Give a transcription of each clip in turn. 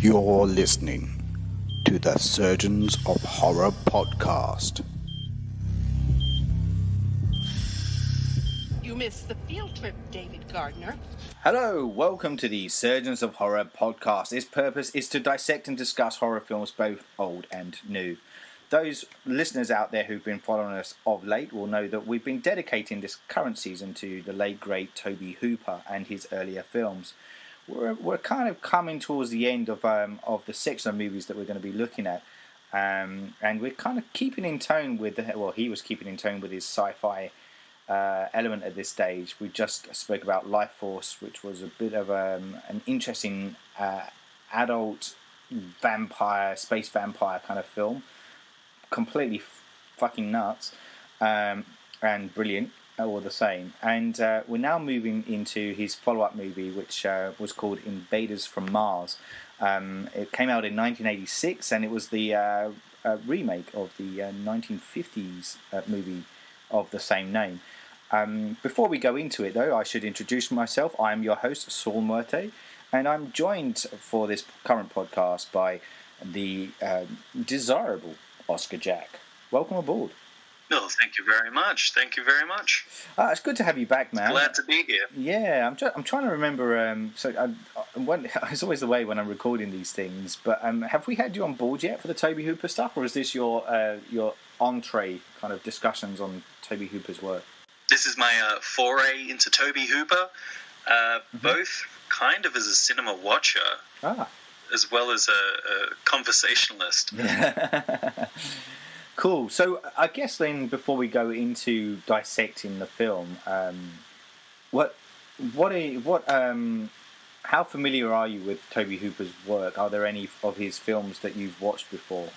You're listening to the Surgeons of Horror podcast. You missed the field trip, David Gardner. Hello, welcome to the Surgeons of Horror podcast. Its purpose is to dissect and discuss horror films, both old and new. Those listeners out there who've been following us of late will know that we've been dedicating this current season to the late great Tobe Hooper and his earlier films. We're kind of coming towards the end of the section of movies that we're going to be looking at, and we're kind of keeping in tone with he was keeping in tone with his sci-fi element at this stage. We just spoke about Life Force, which was a bit of an interesting adult vampire, space vampire kind of film, completely fucking nuts and brilliant all the same. And we're now moving into his follow-up movie, which was called Invaders from Mars. It came out in 1986, and it was the remake of the 1950s movie of the same name. Before we go into it, though, I should introduce myself. I am your host, Saul Muerte, and I'm joined for this current podcast by the desirable Oscar Jack. Welcome aboard. No, thank you very much. Thank you very much. It's good to have you back, man. Glad to be here. Yeah, I'm trying to remember. It's always the way when I'm recording these things. But have we had you on board yet for the Tobe Hooper stuff, or is this your entree kind of discussions on Tobe Hooper's work? This is my foray into Tobe Hooper, both kind of as a cinema watcher, as well as a conversationalist. Cool. So I guess then, before we go into dissecting the film, how familiar are you with Tobe Hooper's work? Are there any of his films that you've watched before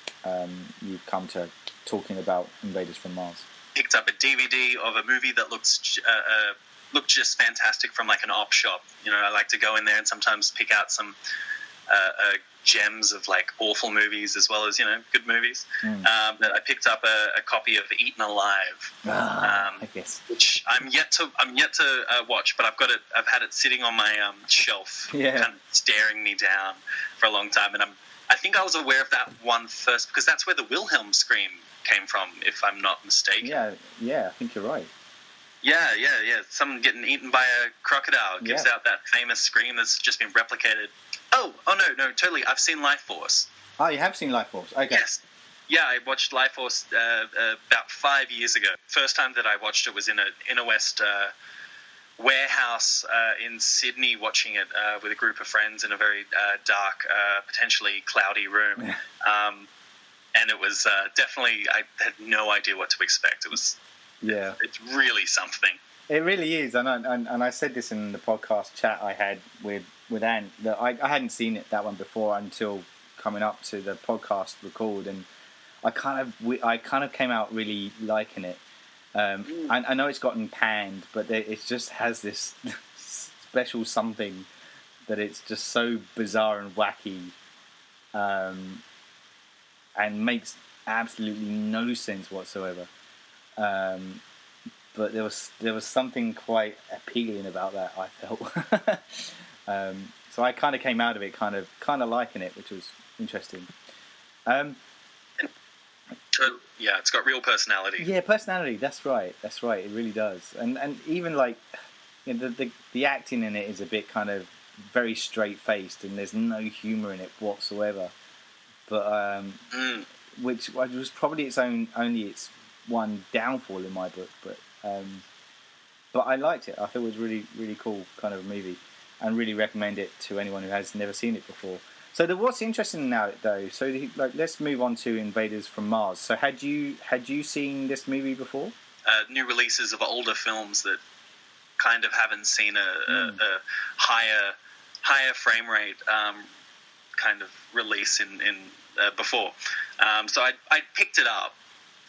you've come to talking about Invaders from Mars? Picked up a DVD of a movie that looked just fantastic from like an op shop. You know, I like to go in there and sometimes pick out some gems of like awful movies as well as, you know, good movies. But I picked up a copy of Eaten Alive, I guess, which I'm yet to watch, but I've had it sitting on my shelf, kind of staring me down for a long time, and I think I was aware of that one first because that's where the Wilhelm scream came from, if I'm not mistaken. Yeah, I think you're right. Yeah. Someone getting eaten by a crocodile gives out that famous scream that's just been replicated. Oh no, totally. I've seen Life Force. Oh, you have seen Life Force? Okay. Yes. Yeah, I watched Life Force about 5 years ago. First time that I watched it was in a West warehouse in Sydney, watching it with a group of friends in a very dark, potentially cloudy room. And it was definitely, I had no idea what to expect. It was, it's really something. It really is, and I said this in the podcast chat I had with Ant, that I hadn't seen that one before until coming up to the podcast record, and I kind of came out really liking it. I know it's gotten panned, but it just has this special something that it's just so bizarre and wacky, and makes absolutely no sense whatsoever. But there was something quite appealing about that, I felt. So I kind of came out of it kind of liking it, which was interesting. It's got real personality. Yeah, personality. That's right. It really does. And even like, you know, the acting in it is a bit kind of very straight faced, and there's no humour in it whatsoever. But which was probably its one downfall in my book, but I liked it. I thought it was really, really cool kind of a movie, and really recommend it to anyone who has never seen it before. So what's interesting now, though, let's move on to Invaders from Mars. So had you seen this movie before? New releases of older films that kind of haven't seen a higher frame rate kind of release in before. So I picked it up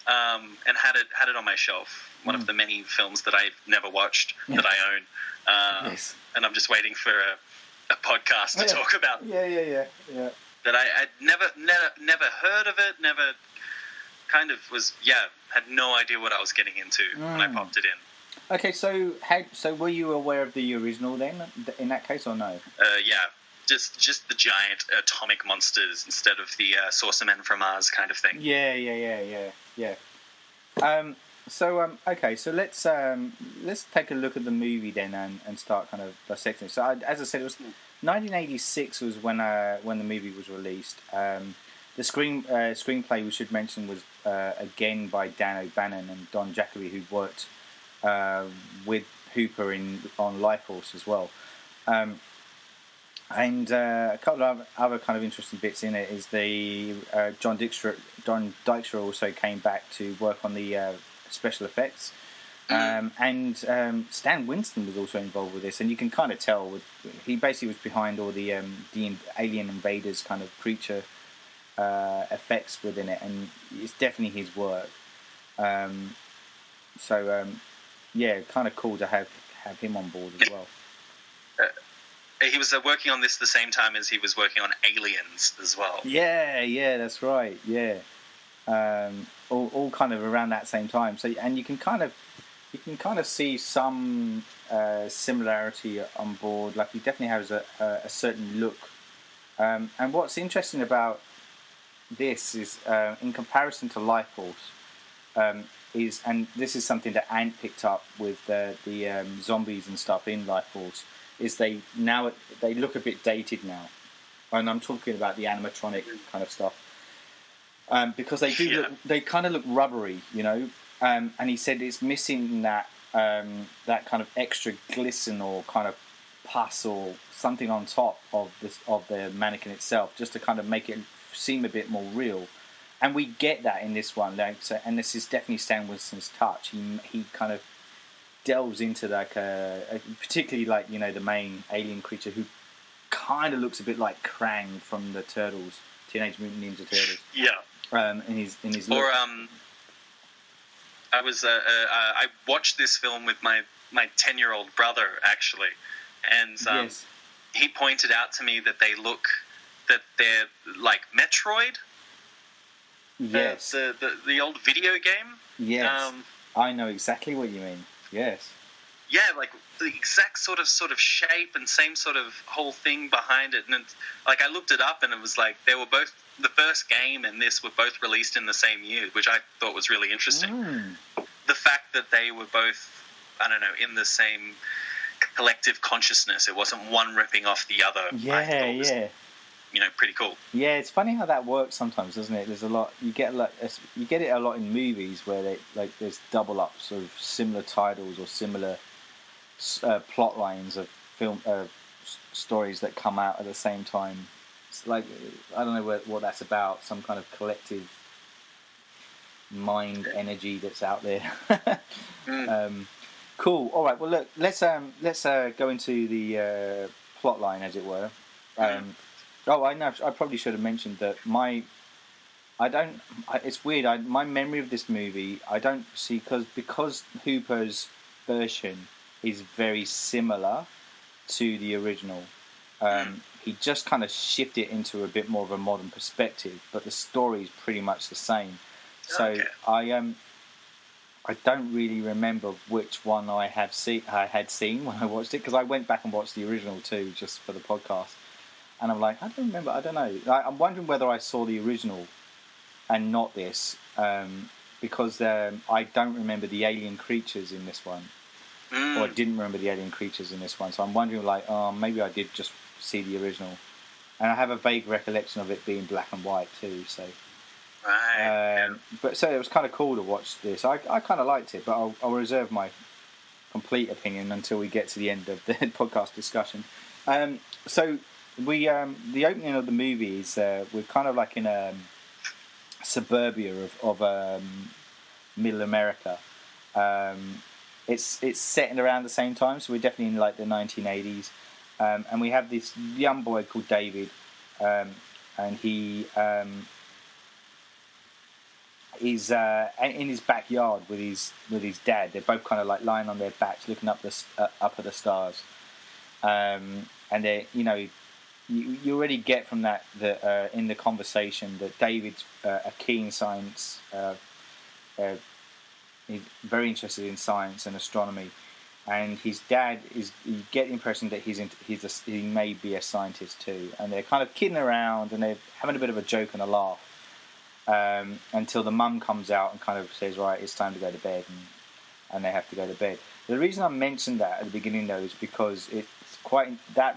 and had it on my shelf. One of the many films that I've never watched that I own. Yes. And I'm just waiting for a podcast to talk about. Yeah. That I'd never heard of it, never kind of had no idea what I was getting into when I popped it in. Okay, so were you aware of the original then, in that case, or no? Yeah. just the giant atomic monsters instead of the saucer men from Mars kind of thing. Yeah. Okay, so let's take a look at the movie then and start kind of dissecting it. So as I said, it was 1986 was when the movie was released. The screenplay we should mention was again by Dan O'Bannon and Don Jacobi, who worked with Hooper on Life Force as well. And a couple of other kind of interesting bits in it is the John Dykstra also came back to work on the special effects, and Stan Winston was also involved with this, and you can kind of tell he basically was behind all the Alien Invaders kind of creature effects within it, and it's definitely his work. Yeah, kind of cool to have him on board as well. He was working on this the same time as he was working on Aliens as well. Yeah, that's right. Yeah, all kind of around that same time. So, and you can kind of see some similarity on board. Like he definitely has a certain look. And what's interesting about this is, in comparison to Life Force, and this is something that Ant picked up with the zombies and stuff in Life Force. Is they look a bit dated now, and I'm talking about the animatronic kind of stuff, because they do they kind of look rubbery, you know. And he said it's missing that kind of extra glisten or kind of pus or something on top of the mannequin itself, just to kind of make it seem a bit more real. And we get that in this one, like, so, and this is definitely Stan Winston's touch. He kind of delves into like particularly like, you know, the main alien creature who kind of looks a bit like Krang from the Turtles, Teenage Mutant Ninja Turtles. Yeah. In his look. Or I watched this film with my 10-year-old brother actually, and yes. He pointed out to me that they're like Metroid. Yes. The old video game. Yes. I know exactly what you mean. Yes. Yeah, like the exact sort of shape and same sort of whole thing behind it. And like I looked it up, and it was like they were both, the first game and this were both released in the same year, which I thought was really interesting. The fact that they were both, I don't know, in the same collective consciousness. It wasn't one ripping off the other. Yeah, yeah. You know, pretty cool. Yeah, it's funny how that works sometimes, doesn't it? There's a lot you get it a lot in movies where there's double ups of similar titles or similar plot lines of film stories that come out at the same time. It's like, I don't know what that's about. Some kind of collective mind energy that's out there. Cool. All right. Well, look. Let's go into the plot line, as it were. Oh, I know. I probably should have mentioned that it's weird. My memory of this movie, I don't see because Hooper's version is very similar to the original. He just kind of shifted it into a bit more of a modern perspective, but the story is pretty much the same. So okay. I don't really remember which one I had seen when I watched it, because I went back and watched the original too, just for the podcast. And I'm like, I don't remember. I don't know. I'm wondering whether I saw the original and not this, because I don't remember the alien creatures in this one, or I didn't remember the alien creatures in this one. So I'm wondering, like, maybe I did just see the original, and I have a vague recollection of it being black and white too. So, right. But so it was kind of cool to watch this. I kind of liked it, but I'll reserve my complete opinion until we get to the end of the podcast discussion. So. The opening of the movie is we're kind of like in a suburbia of middle America. It's set in around the same time, so we're definitely in like the 1980s. And we have this young boy called David, and he is in his backyard with his dad. They're both kind of like lying on their backs, looking up at the stars, and they, you know. You already get from that in the conversation that David's a keen science, he's very interested in science and astronomy, and his dad is. You get the impression that he may be a scientist too, and they're kind of kidding around and they're having a bit of a joke and a laugh until the mum comes out and kind of says, "Right, it's time to go to bed," and they have to go to bed. The reason I mentioned that at the beginning though is because it's quite that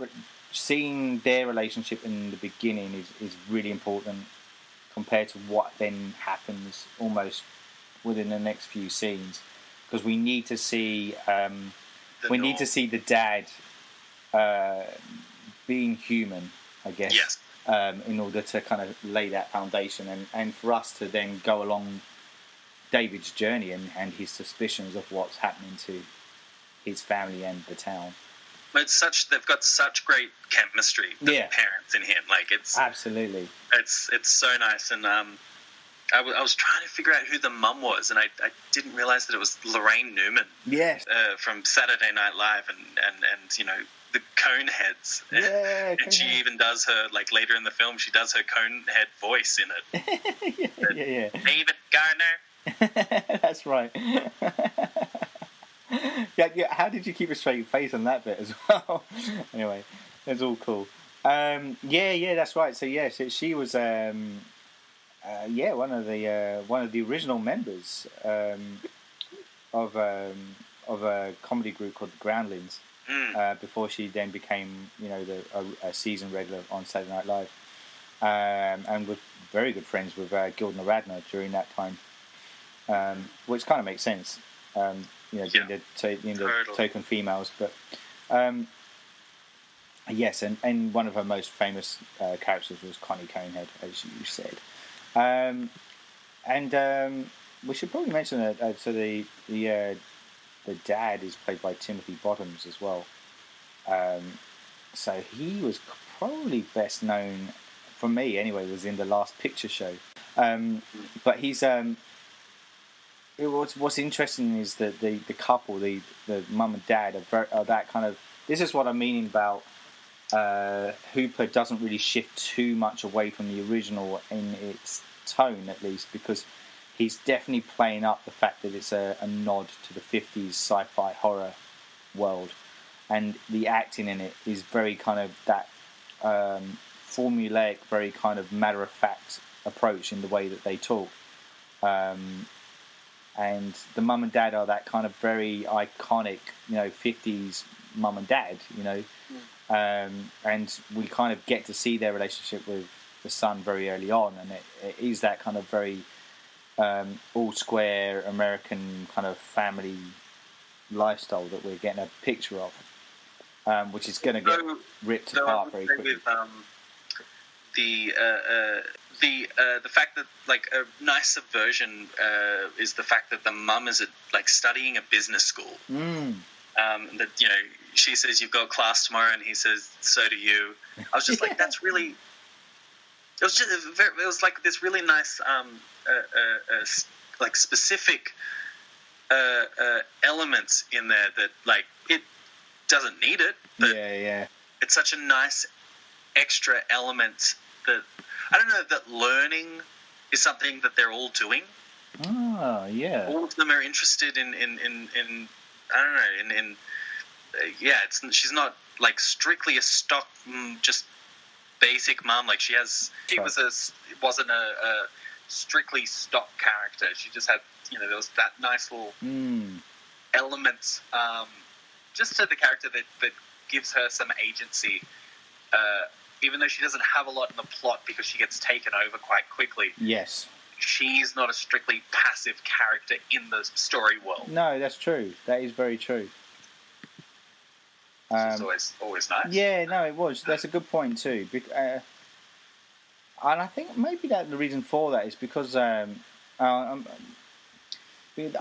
seeing their relationship in the beginning is really important compared to what then happens almost within the next few scenes, because we need to see need to see the dad being human, I guess, Yes. in order to kind of lay that foundation and for us to then go along David's journey and his suspicions of what's happening to his family and the town. But they've got such great chemistry, the parents in him. Like it's absolutely, it's so nice. And I was trying to figure out who the mum was, and I didn't realize that it was Lorraine Newman. Yes, from Saturday Night Live, and you know the Coneheads. Yeah, and she even does her, like later in the film, she does her Conehead voice in it. yeah. David Gardner. That's right. yeah. How did you keep a straight face on that bit as well? Anyway, it's all cool. Yeah, that's right. So she was one of the original members of a comedy group called the Groundlings. Before she then became, a season regular on Saturday Night Live, and was very good friends with Gilda Radner during that time, which kind of makes sense. Being the token females, but yes, and one of her most famous characters was Connie Conehead, as you said, and we should probably mention that. So the dad is played by Timothy Bottoms as well. So he was probably best known, for me anyway, was in The Last Picture Show. But he's what's interesting is that the couple, the mum and dad, are that kind of. This is what I'm meaning about. Hooper doesn't really shift too much away from the original in its tone, at least, because he's definitely playing up the fact that it's a nod to the 50s sci-fi horror world, and the acting in it is very kind of that formulaic, very kind of matter-of-fact approach in the way that they talk. And the mum and dad are that kind of very iconic, 50s mum and dad, and we kind of get to see their relationship with the son very early on, and it is that kind of very all square American kind of family lifestyle that we're getting a picture of, which is going to get ripped apart very quickly. The fact that like a nice subversion is the fact that the mum is studying a business school. That she says you've got class tomorrow, and he says so do you. I was just like, that's really. It was like this really nice, like specific elements in there that like it doesn't need it. But it's such a nice extra element that I don't know that learning is something that they're all doing. Oh yeah. All of them are interested in I don't know she's not like strictly a stock just basic mom. Like she wasn't a strictly stock character. She just had there was that nice little element just to the character that gives her some agency, even though she doesn't have a lot in the plot because she gets taken over quite quickly. Yes, she's not a strictly passive character in the story world. No, that's true. That is very true. It's always nice. Yeah, no, it was. That's a good point too. And I think maybe that the reason for that is because I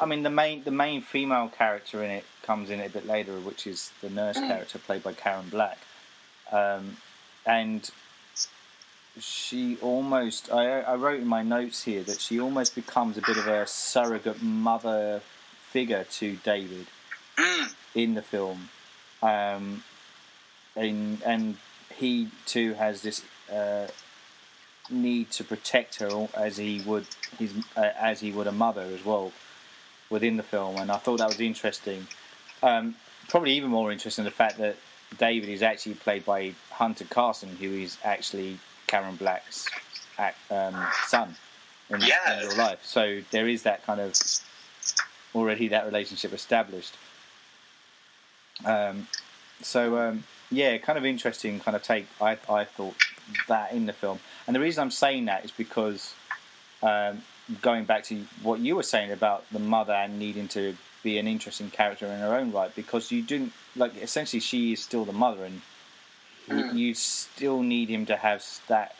mean the main female character in it comes in it a bit later, which is the nurse character played by Karen Black, and she almost I wrote in my notes here that she almost becomes a bit of a surrogate mother figure to David in the film. And he too has this need to protect her as he would a mother as well within the film, and I thought that was interesting. probably even more interesting the fact that David is actually played by Hunter Carson, who is actually Karen Black's son in real life. So there is that kind of already that relationship established. Yeah, kind of interesting kind of take. I thought that in the film, and the reason I'm saying that is because going back to what you were saying about the mother and needing to be an interesting character in her own right, because you didn't like essentially she is still the mother, and you still need him to have that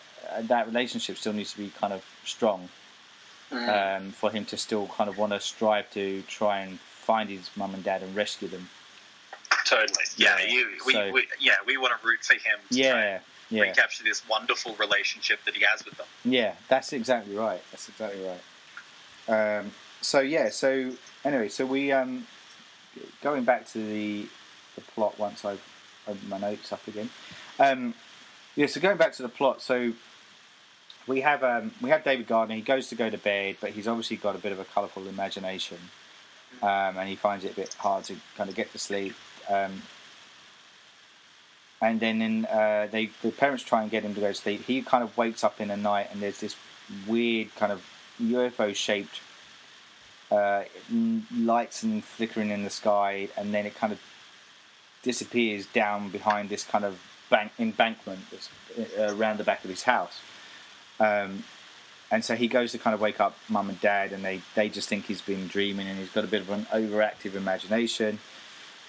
relationship still needs to be kind of strong for him to still kind of want to strive to try and find his mum and dad and rescue them. Totally. Yeah, we want to root for him to try and recapture this wonderful relationship that he has with them. Yeah, that's exactly right. So anyway, so we going back to the plot once I've opened my notes up again. So going back to the plot, so we have David Gardner. He goes to bed, but he's obviously got a bit of a colourful imagination, and he finds it a bit hard to kind of get to sleep. And then the parents try and get him to go to sleep. He kind of wakes up in the night, and there's this weird kind of UFO-shaped lights and flickering in the sky, and then it kind of disappears down behind this kind of embankment that's around the back of his house. And so he goes to kind of wake up mum and dad, and they just think he's been dreaming, and he's got a bit of an overactive imagination.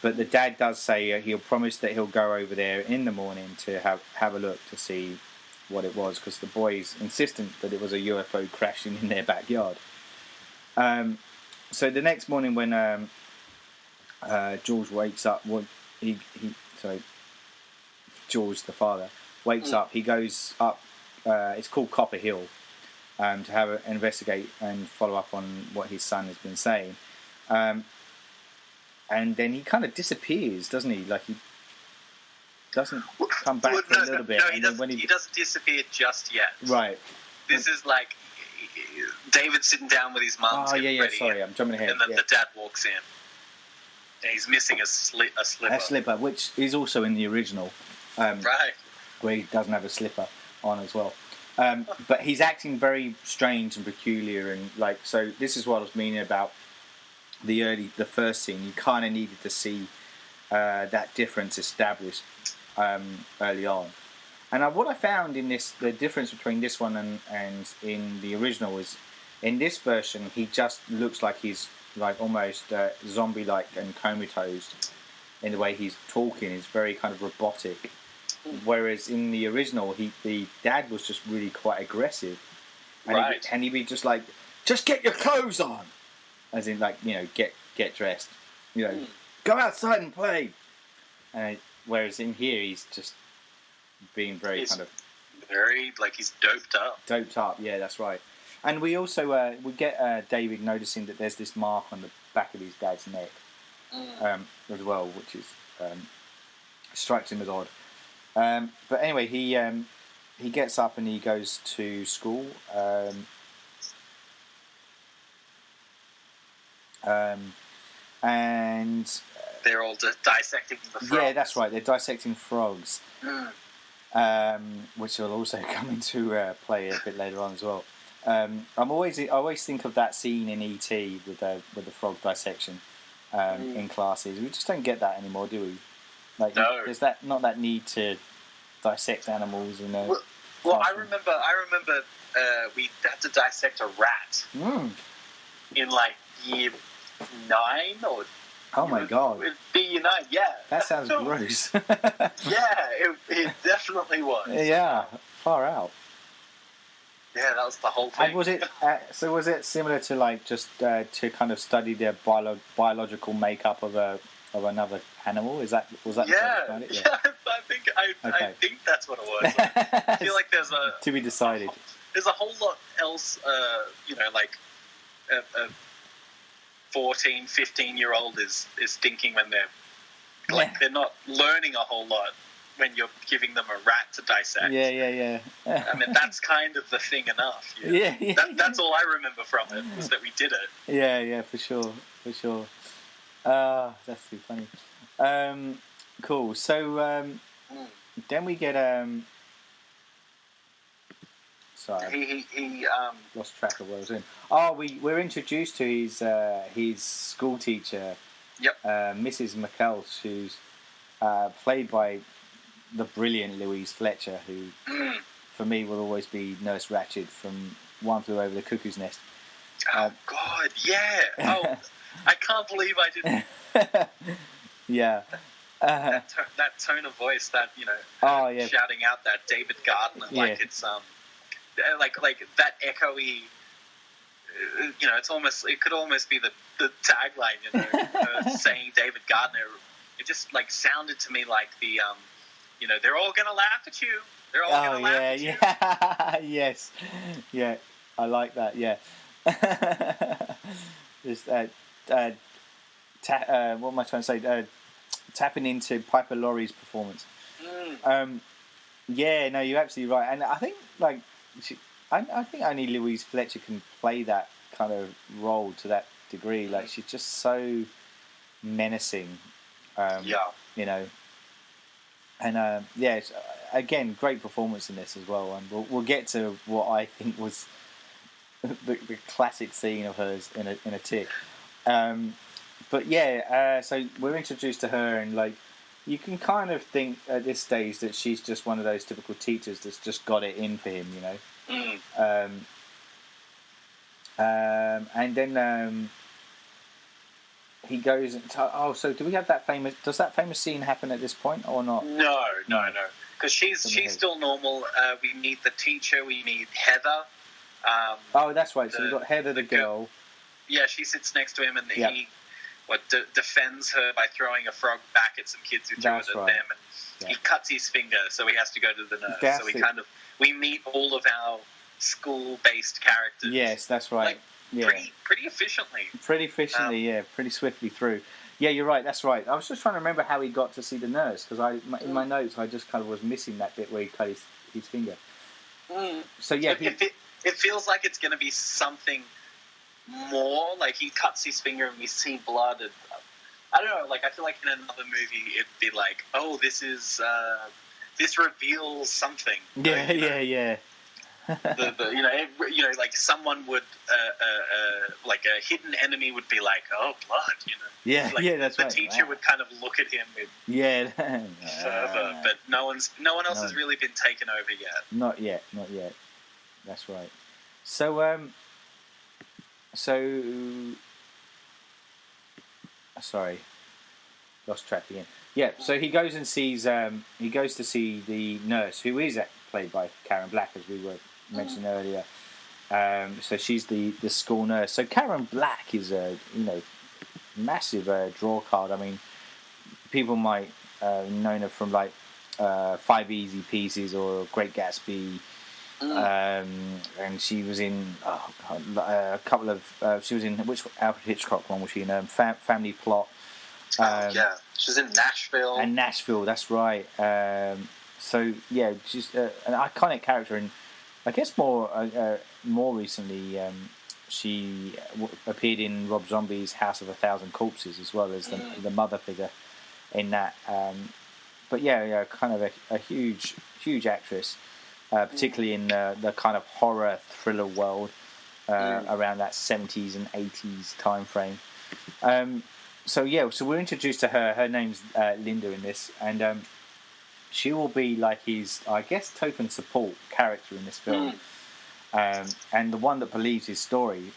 But the dad does say he'll promise that he'll go over there in the morning to have a look to see what it was, because the boy's insistent that it was a UFO crashing in their backyard. So the next morning when George wakes up, George the father wakes up, he goes up, it's called Copper Hill, to have an investigate and follow up on what his son has been saying. And then he kind of disappears, doesn't he? Like he doesn't come back for a little bit. No, he doesn't disappear just yet. Right. This is like David sitting down with his mum. Ready, sorry, I'm jumping ahead. And then the dad walks in. And he's missing a slipper. A slipper, which is also in the original. Right. Where he doesn't have a slipper on as well. But he's acting very strange and peculiar, and like, so this is what I was meaning about the first scene. You kind of needed to see that difference established early on. And what I found in this, the difference between this one and in the original is, in this version, he just looks like he's like almost zombie-like and comatose in the way he's talking. He's very kind of robotic. Whereas in the original, the dad was just really quite aggressive. And he'd be just like, just get your clothes on! As in, like, you know, get dressed. You know, go outside and play! Whereas in here, he's just being very very, like, he's doped up. Doped up, yeah, that's right. And we also, we get David noticing that there's this mark on the back of his dad's neck as well, which is strikes him as odd. But anyway, he gets up and he goes to school. And they're all dissecting the frogs. Yeah, that's right. They're dissecting frogs, which will also come into play a bit later on as well. I always think of that scene in E.T. with the frog dissection in classes. We just don't get that anymore, do we? Like, no. There's not that need to dissect animals in a. Well, I remember we had to dissect a rat in like year 9 or. Oh my god! Be year 9, yeah. That sounds gross. Yeah, it definitely was. Yeah, far out. Yeah, that was the whole thing. And was it was it similar to like just to kind of study the biological makeup of another animal? Was that yeah. Yeah, I think that's what it was. Like, I feel like there's a to be decided. There's a whole lot else, like a 14, 15-year-old is thinking when they're not learning a whole lot when you're giving them a rat to dissect. Yeah. I mean, that's kind of the thing enough. Yeah. That's all I remember from it, was that we did it. Yeah, for sure. That's too funny. Cool. So then we get sorry, He lost track of where I was in. Oh, we're introduced to his school teacher. Yep. Mrs. McCulls, who's played by the brilliant Louise Fletcher, who for me will always be Nurse Ratched from One Flew Over the Cuckoo's Nest. Oh God, yeah. Oh, I can't believe I didn't. Yeah. That tone of voice, that Oh yeah. shouting out that David Gardner, like it's like that echoey. It could almost be the tagline, saying David Gardner. It just like sounded to me like the they're all gonna laugh at you. They're all gonna laugh at you. Yeah. Yes. Yeah. I like that. Yeah. Just what am I trying to say? Tapping into Piper Laurie's performance. Yeah, no, you're absolutely right, and I think I think only Louise Fletcher can play that kind of role to that degree. Like she's just so menacing. And it's, again, great performance in this as well. And we'll get to what I think was the classic scene of hers in a tick. But yeah, so we're introduced to her, and like you can kind of think at this stage that she's just one of those typical teachers that's just got it in for him, and then he goes and so do we have that famous? Does that famous scene happen at this point or not? No. Because she's still normal. We meet the teacher. We meet Heather. That's right. So we've got Heather, the girl. Yeah, she sits next to him, and he defends her by throwing a frog back at some kids who threw it at them, and he cuts his finger, so he has to go to the nurse. So we meet all of our school-based characters. Yes, that's right. Pretty efficiently. Pretty swiftly through. Yeah, you're right. That's right. I was just trying to remember how he got to see the nurse, because in my notes I just kind of was missing that bit where he cut his finger. So yeah, it feels like it's going to be something more. Like he cuts his finger and we see blood. And, I don't know. Like I feel like in another movie it'd be like, oh, this reveals something. Yeah. Like someone would, like a hidden enemy would be like, oh, blood, Yeah, like that's the right. The teacher would kind of look at him with fervor, but no one else has really been taken over yet. Not yet. That's right. So, sorry, lost track again. Yeah, so he goes and sees. He goes to see the nurse, who is played by Karen Black, as we were mentioning earlier. So she's the school nurse. So Karen Black is a massive draw card. I mean, people might know her from like 5 Easy Pieces or Great Gatsby. And she was in a couple of. She was in which Alfred Hitchcock one was she in? Family Plot. She's in Nashville. And Nashville, that's right. So yeah, she's an iconic character, and I guess more recently, she appeared in Rob Zombie's House of a Thousand Corpses as well as the mother figure in that. But yeah, kind of a huge actress. Particularly in the kind of horror thriller world around that 70s and 80s time frame. So we're introduced to her. Her name's Linda in this, and she will be like his, I guess, token support character in this film. And the one that believes his story.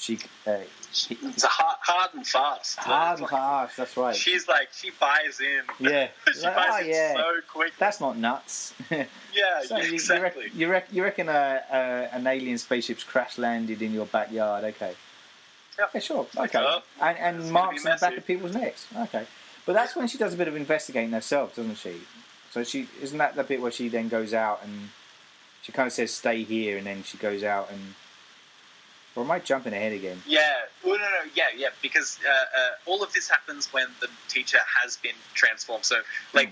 It's hard and fast. Hard and fast, that's right. She's like, she buys in. Yeah. She buys in so quick. That's not nuts. So exactly. You reckon an alien spaceship's crash landed in your backyard? Okay. Yep. Yeah, sure. Okay. And marks in the back of people's necks. Okay. But that's when she does a bit of investigating herself, doesn't she? So isn't that the bit where she then goes out and she kind of says, stay here, and then she goes out and... Or am I jumping ahead again? Yeah. No. Yeah. Because all of this happens when the teacher has been transformed. So,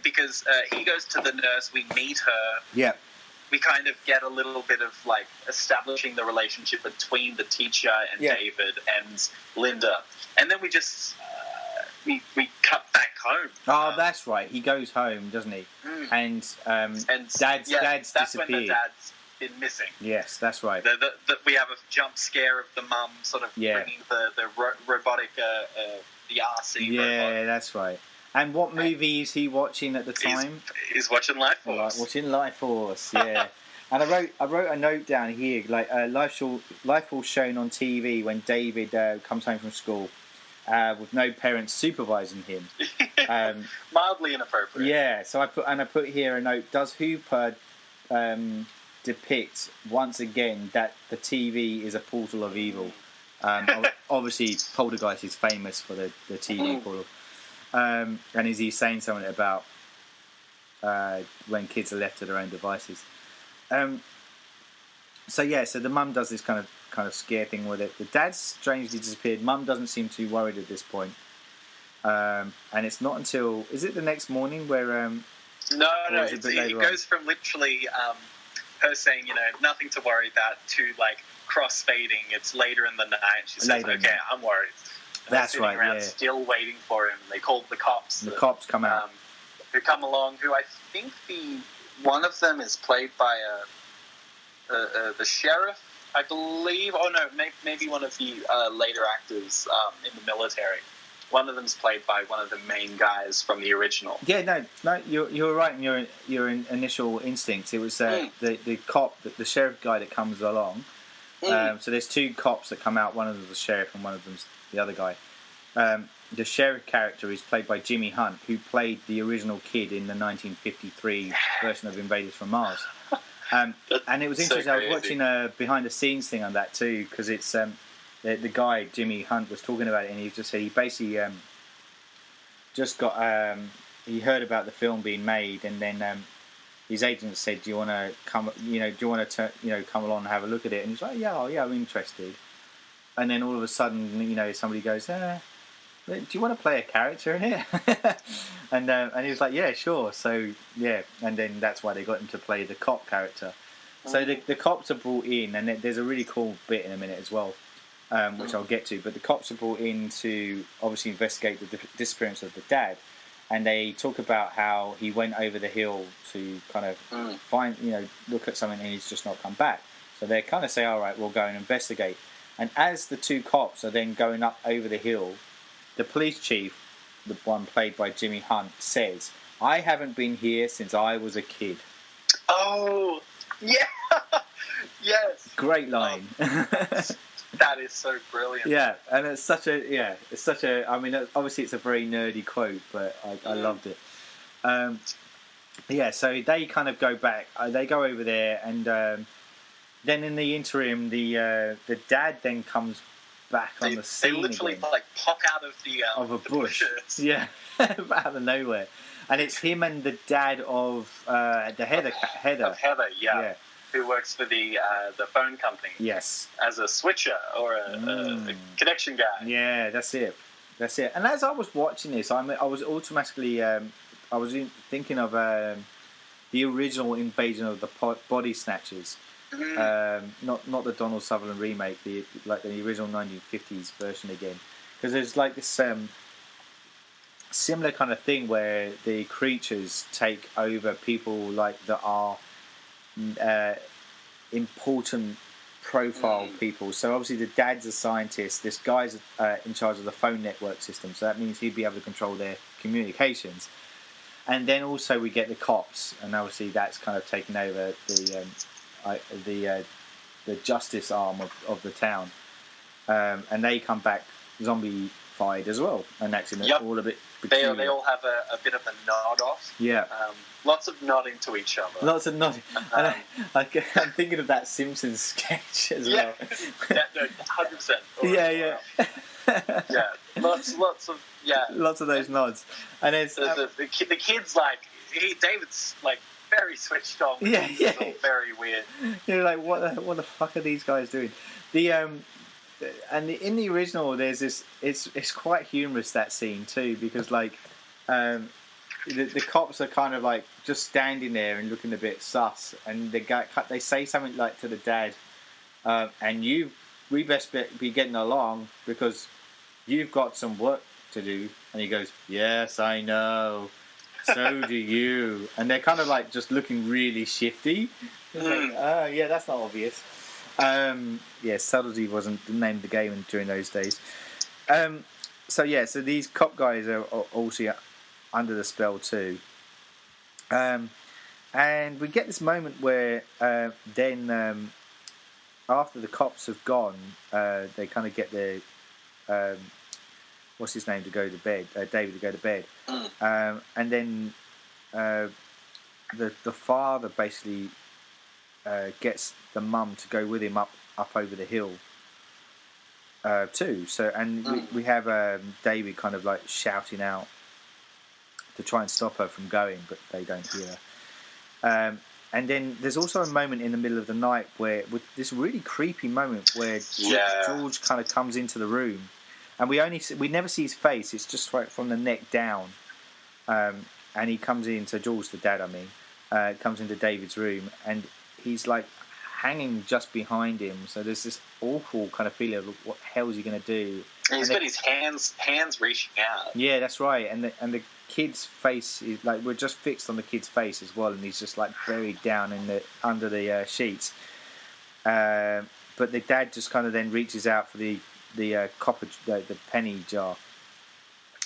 because he goes to the nurse, we meet her. Yeah. We kind of get a little bit of, like, establishing the relationship between the teacher and David and Linda. And then we just we cut back home. Oh, that's right. He goes home, doesn't he? And Dad's that's disappeared. when the dad's been missing. Yes, that's right. We have a jump scare of the mum sort of bringing the robotic the RC Yeah, robot. that's right. And what movie is he watching at the time? He's watching Life Force. Watching Life Force, yeah. And I wrote a note down here, like Life Force shown on TV when David comes home from school with no parents supervising him. Mildly inappropriate. Yeah, so I put here a note. Does Hooper depict once again that the TV is a portal of evil? Obviously, Poltergeist is famous for the TV portal. And is he saying something about when kids are left to their own devices? So the mum does this kind of scare thing with it. The dad's strangely disappeared. Mum doesn't seem too worried at this point. And it's not until, is it the next morning where no, it goes from literally her saying, nothing to worry about, to like cross-fading. It's later in the night. She says, okay, I'm worried. And that's right, around still waiting for him. They called the cops. The cops come out. Who come along, who I think one of them is played by the sheriff, I believe. Oh no, maybe one of the later actors in the military. One of them's played by one of the main guys from the original. Yeah, no, you're right in your initial instincts. It was the cop, the sheriff guy that comes along. So there's two cops that come out. One of them's the sheriff, and one of them's the other guy. The sheriff character is played by Jimmy Hunt, who played the original kid in the 1953 version of Invaders from Mars. And it was interesting. I was watching a behind-the-scenes thing on that too, because it's the guy Jimmy Hunt was talking about it, and he just said he basically just got he heard about the film being made, and then his agent said, "Do you want to come? Do you want to come along and have a look at it?" And he's like, "Yeah, I'm interested." And then all of a sudden, somebody goes, "Do you want to play a character in it?" and he was like, "Yeah, sure." So yeah, and then that's why they got him to play the cop character. So the cops are brought in, and there's a really cool bit in a minute as well, which I'll get to. But the cops are brought in to obviously investigate the disappearance of the dad, and they talk about how he went over the hill to kind of find, look at something, and he's just not come back. So they kind of say, "All right, we'll go and investigate." And as the two cops are then going up over the hill, the police chief, the one played by Jimmy Hunt, says, "I haven't been here since I was a kid." Oh, yeah. Yes. Great line. That is so brilliant. Yeah, and it's such a, I mean, obviously it's a very nerdy quote, but I loved it. So they kind of go back, they go over there, and then in the interim, the dad then comes back on the scene. They literally again, like pop out of a the bush. bushes. Yeah, out of nowhere, and it's him and the dad of Heather. Of Heather, yeah. Who works for the phone company? Yes, as a switcher or a connection guy. Yeah, that's it. And as I was watching this, I was automatically thinking of the original Invasion of the Body Snatchers. Not the Donald Sutherland remake, the original 1950s version again, because there's like this similar kind of thing where the creatures take over people like that are important profile people. So obviously the dad's a scientist, this guy's in charge of the phone network system, so that means he'd be able to control their communications. And then also we get the cops, and obviously that's kind of taken over the justice arm of the town, and they come back zombie-fied as well, and that's all a bit peculiar. They all have a bit of a nod off. Yeah. Lots of nodding to each other. Lots of nodding. And I'm thinking of that Simpsons sketch as well. Yeah, no, 100%. Yeah. Yeah, lots of Lots of those nods, and it's the kid's like David's like very switched on. Yeah. It's all very weird. You're like, what the fuck are these guys doing? And in the original, there's this. It's quite humorous, that scene too, because like the cops are kind of like just standing there and looking a bit sus, and they say something like to the dad, and we best be getting along because you've got some work to do, and he goes, "Yes, I know. So do you." And they're kind of like just looking really shifty. Like, yeah, that's not obvious. Yeah, subtlety wasn't the name of the game during those days. So these cop guys are also under the spell too. And we get this moment where then after the cops have gone, they kind of get their what's his name to go to bed, David to go to bed, and then the father basically gets the mum to go with him up over the hill too. So we have David kind of like shouting out to try and stop her from going, but they don't hear her. And then there's also a moment in the middle of the night with this really creepy moment where George kind of comes into the room, and we never see his face. It's just right from the neck down, and he comes in. So George, the dad, comes into David's room, and he's like hanging just behind him. So there's this awful kind of feeling of what the hell is he going to do? And he's got his hands reaching out. Yeah, that's right. And the kid's face is like, we're just fixed on the kid's face as well, and he's just like buried down under the sheets. But the dad just kind of then reaches out for the copper, the penny jar,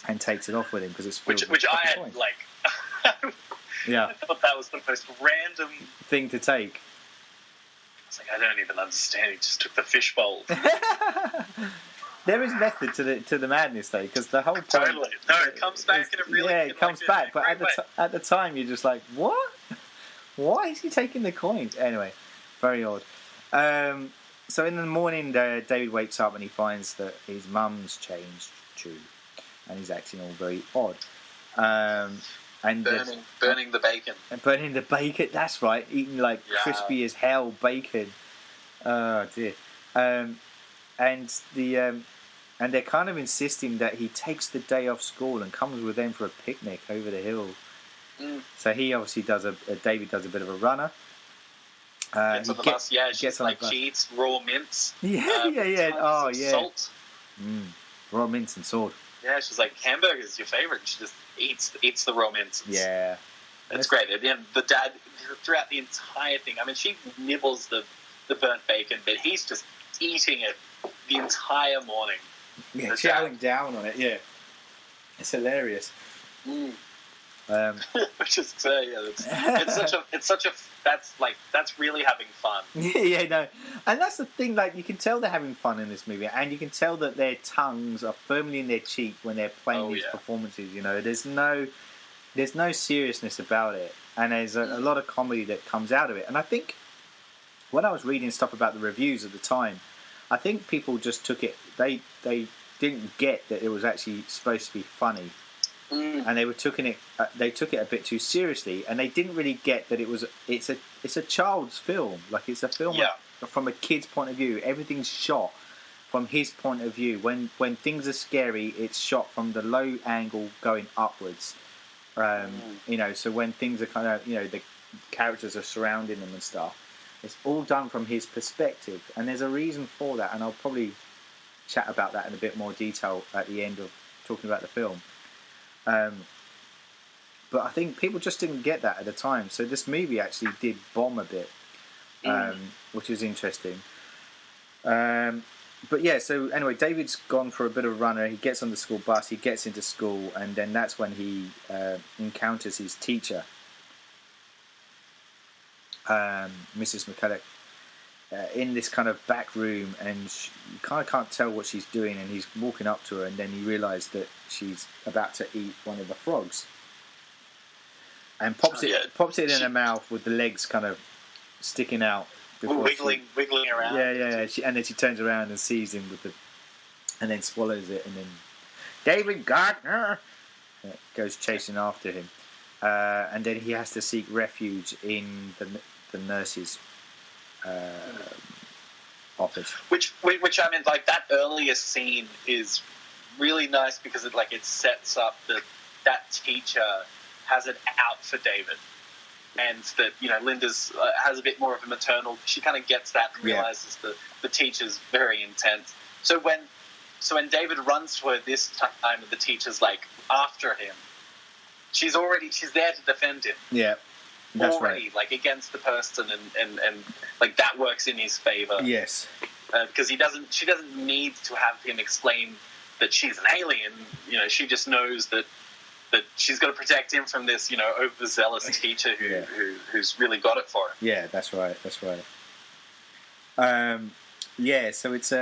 and takes it off with him because it's filled which I had coins. like. Yeah, I thought that was the most random thing to take. It's like, I don't even understand. He just took the fishbowl. There is method to the madness though, because the whole point, totally. No, it comes back in a really it comes back. But at the time, you're just like, what? Why is he taking the coins? Anyway, very odd. So in the morning, David wakes up and he finds that his mum's changed too, and he's acting all very odd. And burning the bacon. And burning the bacon. That's right. Eating like crispy as hell bacon. Oh dear. And they're kind of insisting that he takes the day off school and comes with them for a picnic over the hill. So he obviously David does a bit of a runner. Gets on the bus. Yeah, she's like, she eats raw mince. Yeah. Oh yeah. Salt. Raw mince and salt. Yeah, she's like, hamburger's your favourite. She just eats the raw mince. Yeah. It's great. And then the dad, throughout the entire thing, I mean, she nibbles the burnt bacon, but he's just eating it the entire morning. Yeah, chowing down on it, yeah. It's hilarious. Which is that's really having fun. Yeah, no. And that's the thing, like, you can tell they're having fun in this movie, and you can tell that their tongues are firmly in their cheek when they're playing these performances, you know. There's no seriousness about it, and there's a lot of comedy that comes out of it. And I think when I was reading stuff about the reviews at the time, I think people just took it, they didn't get that it was actually supposed to be funny. And they took it a bit too seriously, and they didn't really get that it's a child's film. Like, it's a film from a kid's point of view. Everything's shot from his point of view. When things are scary, it's shot from the low angle going upwards. You know, so when things are kind of, you know, the characters are surrounding them and stuff, it's all done from his perspective, and there's a reason for that, and I'll probably chat about that in a bit more detail at the end of talking about the film. But I think people just didn't get that at the time, so this movie actually did bomb a bit, which is interesting. But yeah, so anyway, David's gone for a bit of a runner. He gets on the school bus, he gets into school, and then that's when he encounters his teacher, Mrs. McCulloch, in this kind of back room, and you kind of can't tell what she's doing, and he's walking up to her, and then you realise that she's about to eat one of the frogs, and pops it in her mouth with the legs kind of sticking out, wiggling around. Yeah. And then she turns around and sees him and then swallows it, and then David Gardner goes chasing after him, and then he has to seek refuge in the nurse's office. Which I mean, like, that earlier scene is really nice because it sets up that teacher has it out for David, and that, you know, Linda's has a bit more of a maternal. She kind of gets that and realizes that the teacher's very intense. So when So when David runs to her this time, the teacher's like after him. She's there to defend him. Yeah, that's already, right. like against the person, and like that works in his favor. Yes, because she doesn't need to have him explain that she's an alien. You know, she just knows that she's got to protect him from this, you know, overzealous teacher who's really got it for him. Yeah, that's right. So it's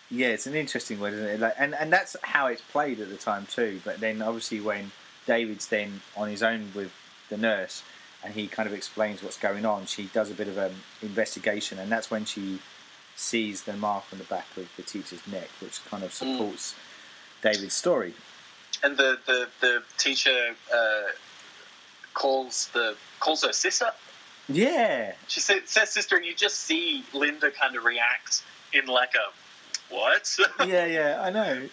it's an interesting one, isn't it? Like, and that's how it's played at the time too. But then obviously when David's then on his own with the nurse and he kind of explains what's going on, she does a bit of an investigation, and that's when she sees the mark on the back of the teacher's neck, which kind of supports David's story. And the teacher calls her sister. Yeah. She says sister, and you just see Linda kind of react in like a, what? Yeah, I know.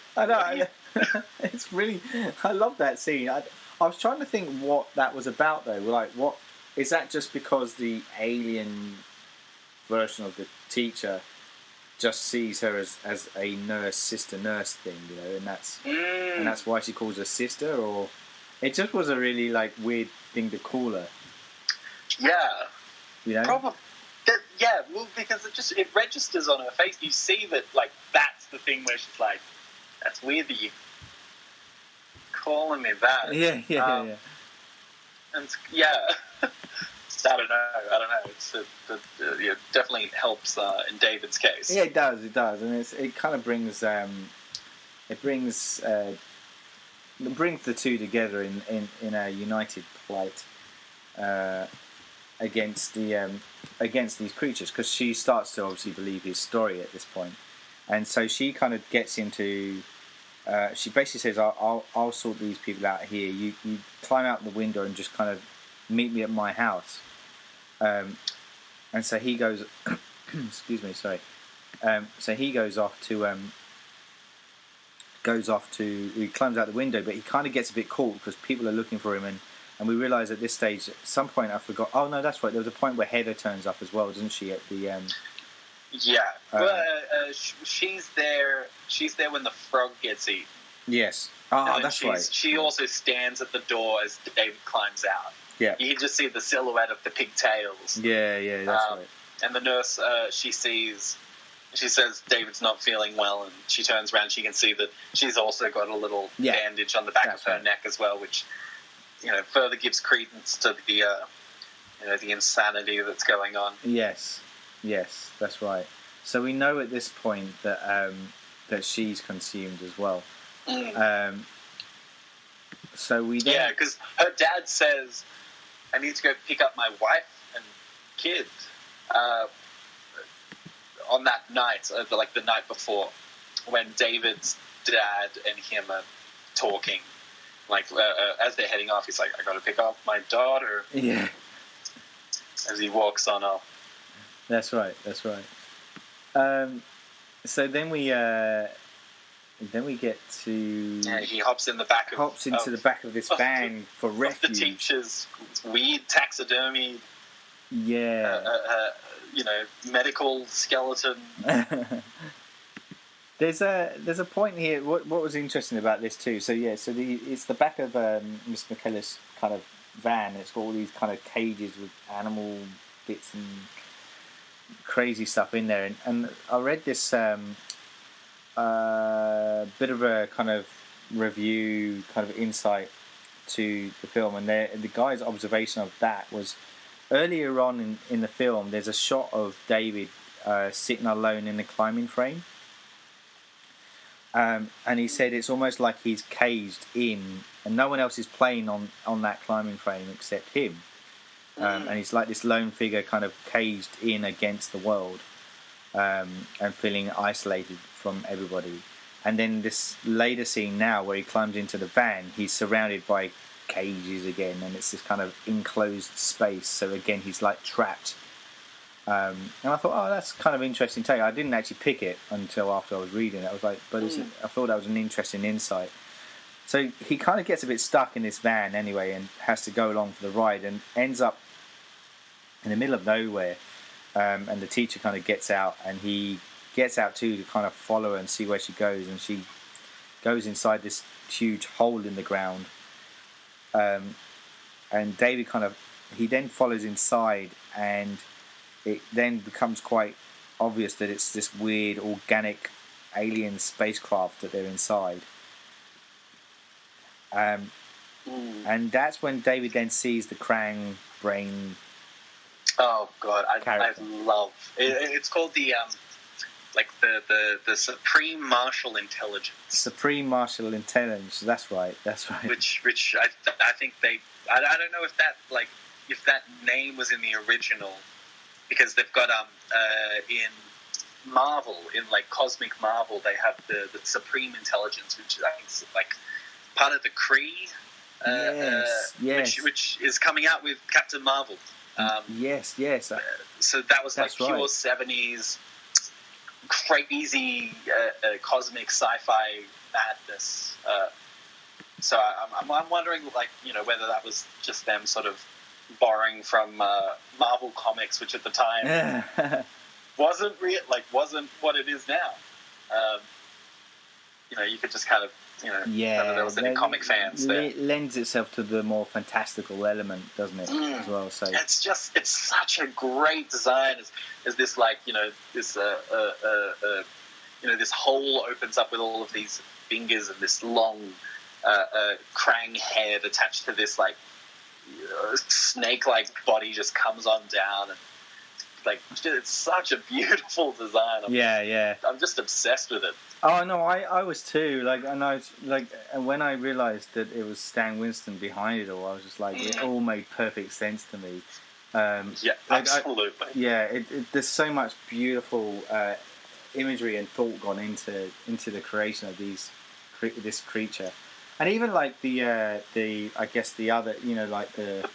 It's really, I love that scene. I was trying to think what that was about though. Like, what is that? Just because the alien version of the teacher just sees her as a sister nurse thing, you know, and that's why she calls her sister, or it just was a really like weird thing to call her. Yeah, you know, probably. Well, because it registers on her face. You see that, like, that's the thing where she's like, "That's weird that you calling me that." Yeah. And I don't know. It definitely helps in David's case. Yeah, it does, and it kind of brings the two together in a united plight against these creatures, because she starts to obviously believe his story at this point, and so she kind of gets into. She basically says, "I'll sort these people out here. You climb out the window and just kind of meet me at my house." And so he goes. Excuse me, sorry. So he goes off to. He climbs out the window, but he kind of gets a bit caught because people are looking for him, and we realise at this stage, at some point I forgot. Oh no, that's right. There was a point where Heather turns up as well, doesn't she? At the. She's there. She's there when the frog gets eaten. Yes. That's right. She also stands at the door as David climbs out. Yeah. You can just see the silhouette of the pigtails. Yeah, that's right. And the nurse, she says David's not feeling well, and she turns around. She can see that she's also got a little bandage on the back of her neck as well, which, you know, further gives credence to the the insanity that's going on. Yes, that's right. So we know at this point that that she's consumed as well. So we then... because her dad says, "I need to go pick up my wife and kid." On that night, like the night before, when David's dad and him are talking, like as they're heading off, he's like, "I got to pick up my daughter." Yeah. As he walks on off. That's right. So then we get to. Yeah, he hops in the back. The back of this van for refuge. The teacher's weird taxidermy. Yeah. Medical skeleton. There's a point here. What was interesting about this too? So it's the back of Miss McKellar's kind of van. It's got all these kind of cages with animal bits and crazy stuff in there. And I read this bit of a kind of review, kind of insight to the film, and the guy's observation of that was earlier on in the film. There's a shot of David sitting alone in the climbing frame, and he said it's almost like he's caged in, and no one else is playing on that climbing frame except him. And he's like this lone figure, kind of caged in against the world, and feeling isolated from everybody. And then this later scene now, where he climbs into the van, he's surrounded by cages again, and it's this kind of enclosed space. So again, he's like trapped. And I thought, that's kind of interesting take. I didn't actually pick it until after I was reading it. I was like, I thought that was an interesting insight. So he kind of gets a bit stuck in this van anyway, and has to go along for the ride, and ends up in the middle of nowhere. And the teacher kind of gets out, and he gets out too to kind of follow her and see where she goes, and she goes inside this huge hole in the ground. And David he then follows inside, and it then becomes quite obvious that it's this weird organic alien spacecraft that they're inside. And that's when David then sees the Krang brain. Oh God, I love it. It's called the Supreme Martial Intelligence. Supreme Martial Intelligence. That's right. Which I think I don't know if that name was in the original, because they've got in Marvel, in like Cosmic Marvel, they have the Supreme Intelligence, which I think is like part of the Kree. Yes. Which is coming out with Captain Marvel. Yes. So that was like pure right. 70s crazy cosmic sci-fi madness. So I'm wondering, like, you know, whether that was just them sort of borrowing from Marvel Comics, which at the time wasn't what it is now. You know, you could just kind of, you know, whether there was any comic fans there. It lends itself to the more fantastical element, doesn't it, as well? So it's such a great design. As this, like, you know, this this hole opens up with all of these fingers and this long Krang head attached to this, like, snake-like body just comes on down, and like, it's such a beautiful design. I'm just obsessed with it. Oh no, I was too. Like, and I was like, and when I realised that it was Stan Winston behind it all, I was just like, it all made perfect sense to me. Absolutely. There's so much beautiful imagery and thought gone into the creation of this creature, and even like the I guess the other, you know, like the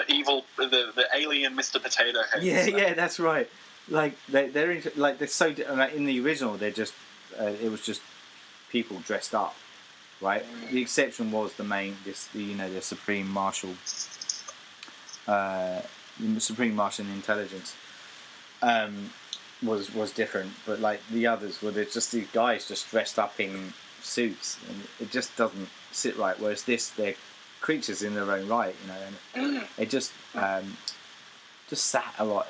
evil the alien Mr. Potato Head. Yeah, that's right. Like they're so like, in the original they're just. It was just people dressed up, right? The exception was the Supreme Martial, Supreme Martial Intelligence, was different. But like the others were just these guys just dressed up in suits, and it just doesn't sit right. Whereas they're creatures in their own right, you know, and it just sat a lot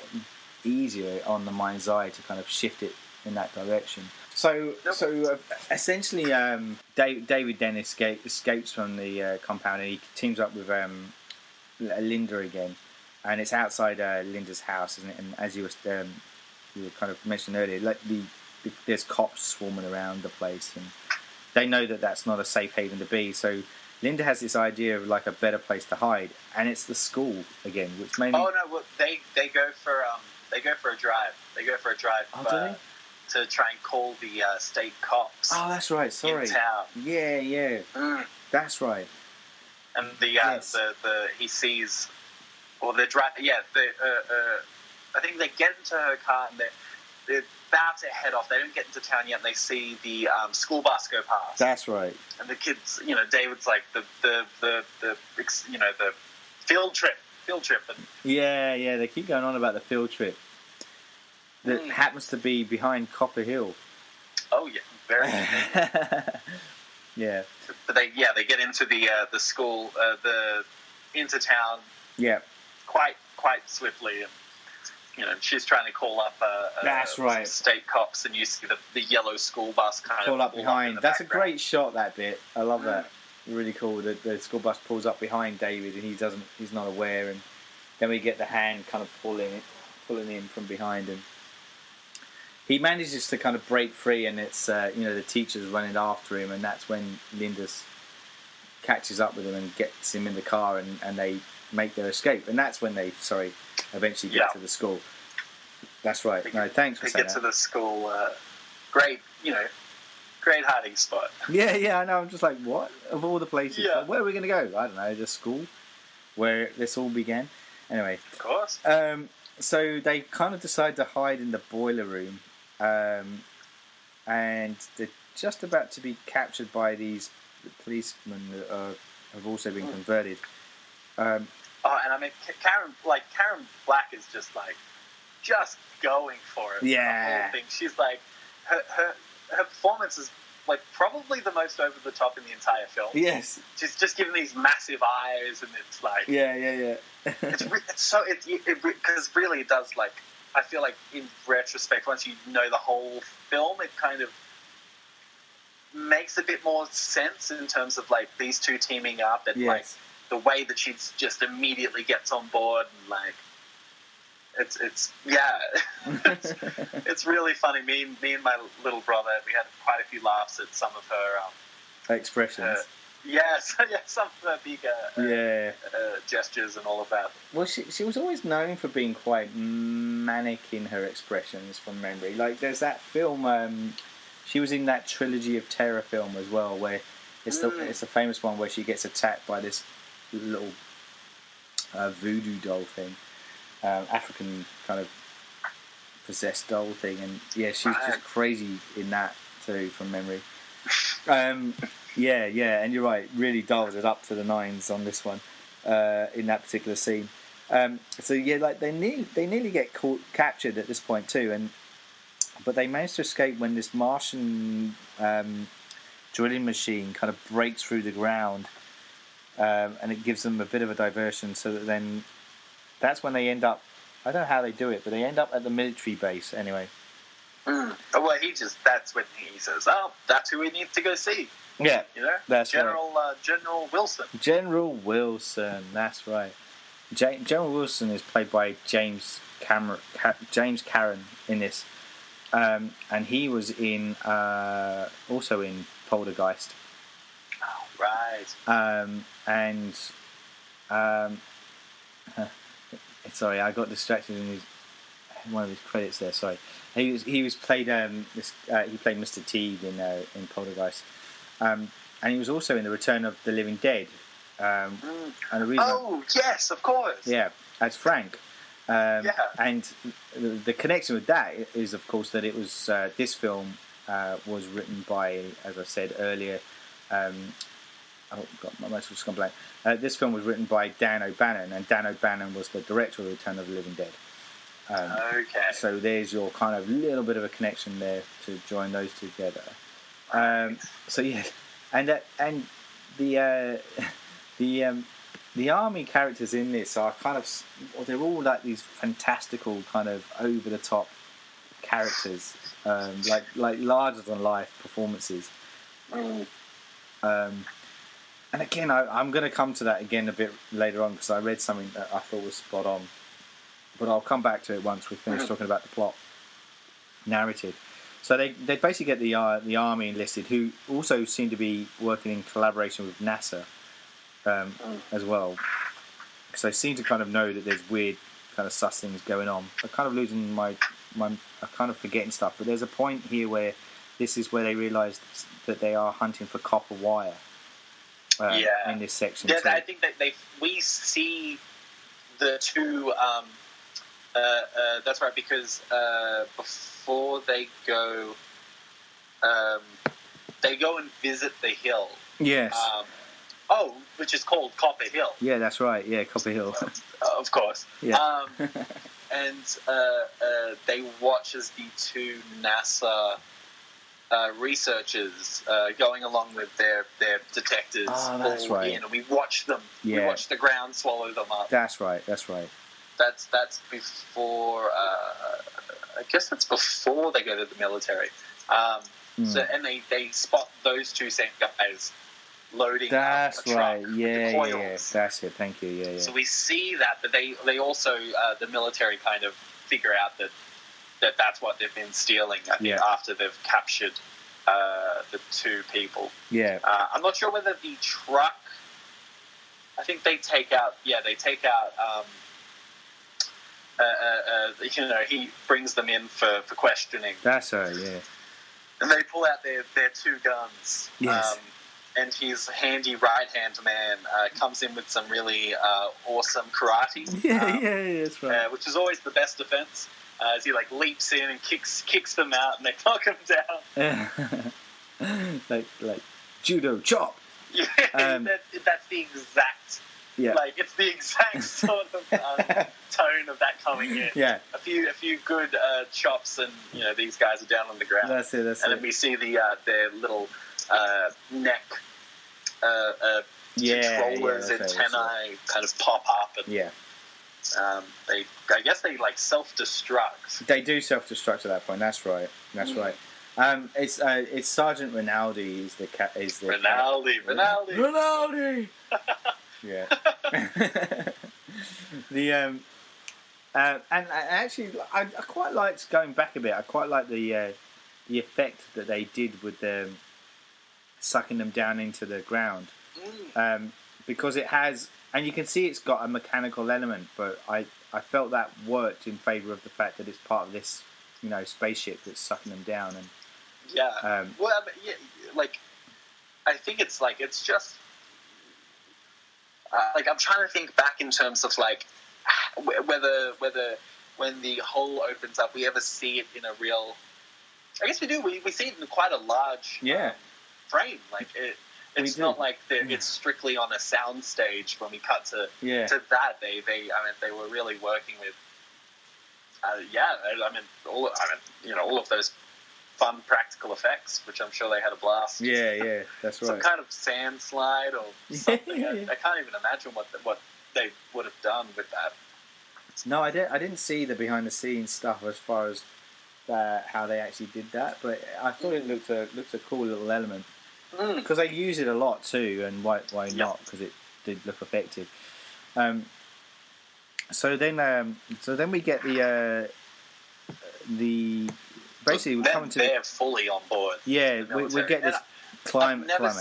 easier on the mind's eye to kind of shift it in that direction. So essentially, David then escapes from the compound, and he teams up with Linda again, and it's outside Linda's house, isn't it? And as you were kind of mentioned earlier, like there's cops swarming around the place, and they know that that's not a safe haven to be. So Linda has this idea of like a better place to hide, and it's the school again, which made me... Oh no! Well, they go for a drive. They go for a drive. Oh, do they? To try and call the state cops. Oh, that's right. Sorry. In town. Yeah. That's right. And he sees, or they're driving. Yeah, I think they get into her car and they're about to head off. They don't get into town yet. And they see the school bus go past. That's right. And the kids, you know, David's like the field trip. And yeah. They keep going on about the field trip. That happens to be behind Copper Hill. Oh yeah, very. Yeah. But they get into the school, into town. Yeah. Quite swiftly, and you know, she's trying to call up. That's right. State cops, and you see the yellow school bus kind pull of up behind. That's background. A great shot. That bit, I love that. Really cool. The school bus pulls up behind David, and he's not aware, and then we get the hand kind of pulling in from behind him. He manages to kind of break free, and it's the teacher's running after him, and that's when Linda catches up with him and gets him in the car, and they make their escape, and that's when they eventually get to the school. That's right. No, thanks for saying that. They get to the school. Great hiding spot. Yeah, I know. I'm just like, what? Of all the places, Yeah. Where are we going to go? I don't know. The school where this all began. Anyway, Of course. So they kind of decide to hide in the boiler room. And they're just about to be captured by these policemen that have also been converted. And I mean, Karen Black is just going for it. Yeah. The whole thing. She's like, her performance is like probably the most over the top in the entire film. Yes. She's just given these massive eyes, and it's like Yeah. because really it does, like, I feel like in retrospect, once you know the whole film, it kind of makes a bit more sense in terms of like these two teaming up, and like the way that she just immediately gets on board, and like it's it's really funny. Me and my little brother, we had quite a few laughs at some of her expressions. Some of her bigger gestures and all of that. Well, she was always known for being quite manic in her expressions from memory. Like, there's that film, she was in that trilogy of terror film as well, where it's a famous one where she gets attacked by this little voodoo doll thing, African kind of possessed doll thing, and she's just crazy in that too from memory. And you're right, really dials it up to the nines on this one, in that particular scene. Like they nearly get captured at this point too, but they manage to escape when this Martian drilling machine kind of breaks through the ground, and it gives them a bit of a diversion. So that then that's when they end up. I don't know how they do it, but they end up at the military base anyway. Well, that's when he says, "Oh, that's who we need to go see." Yeah, that's General right. General Wilson. General Wilson, that's right. General Wilson is played by James Cameron in this, and he was in also in Poltergeist. Oh, right. Sorry, I got distracted in one of his credits there. Sorry, he was played he played Mr. Teague in Poltergeist, and he was also in The Return of the Living Dead. And the reason yes, of course. Yeah, as Frank. And the connection with that is, of course, that it was this film was written by, as I said earlier. My mind's just gone blank. This film was written by Dan O'Bannon, and Dan O'Bannon was the director of Return of the Living Dead. Okay. So there's your kind of little bit of a connection there to join those two together. The army characters in this are they're all like these fantastical kind of over the top characters, like larger than life performances. And again, I'm going to come to that again a bit later on, because I read something that I thought was spot on. But I'll come back to it once we finish talking about the plot narrative. So they basically get the army enlisted, who also seem to be working in collaboration with NASA as well. So they seem to kind of know that there's weird kind of sus things going on. I'm kind of losing I'm kind of forgetting stuff. But there's a point here where this is where they realise that they are hunting for copper wire. In this section. Yeah, I think that we see the two. That's right, because before they go and visit the hill. Yes. Which is called Copper Hill. Yeah, that's right. Yeah, Copper Hill. Of course. Yeah. And they watch as the two NASA researchers going along with their detectors. Oh, that's right. And we watch them. Yeah. We watch the ground swallow them up. That's right. That's before. I guess that's before they go to the military. So and they spot those two same guys loading. That's up a right. truck Yeah. with coils. That's it. Thank you. Yeah. So we see that, but they also the military kind of figure out that's what they've been stealing. I think after they've captured the two people. Yeah. I'm not sure whether the truck. I think they take out. Yeah, they take out. He brings them in for questioning. That's right. Yeah. And they pull out their two guns. Yes. And his handy right-hand man comes in with some really awesome karate. Yeah, that's right. Which is always the best defense. As he leaps in and kicks them out, and they knock him down. like judo chop. Yeah, that's the exact Yeah. Like, it's the exact sort of tone of that coming in. Yeah. A few good chops, and these guys are down on the ground. That's it. And then we see their little neck controllers, antennae kind of pop up, and I guess they like self-destruct. They do self-destruct at that point. That's right. That's right. It's Sergeant Rinaldi is the Rinaldi. Yeah. And actually, I quite liked going back a bit. I quite like the effect that they did with them sucking them down into the ground, because it has, and you can see it's got a mechanical element. But I felt that worked in favour of the fact that it's part of this spaceship that's sucking them down. And I think it's just I'm trying to think back in terms of whether when the hole opens up we ever see it in a real. I guess we do. We see it in quite a large frame. It's not like it's strictly on a sound stage. When we cut to that, they were really working with. All of those fun practical effects, which I'm sure they had a blast. Yeah, that's right. Some kind of sand slide or something. I can't even imagine what they would have done with that. No, I didn't see the behind the scenes stuff as far as how they actually did that, but I thought it looked a cool little element because they use it a lot too, and why not? Because it did look effective. So then we get the basically we come to they're fully on board. Yeah, we get this climax. I've never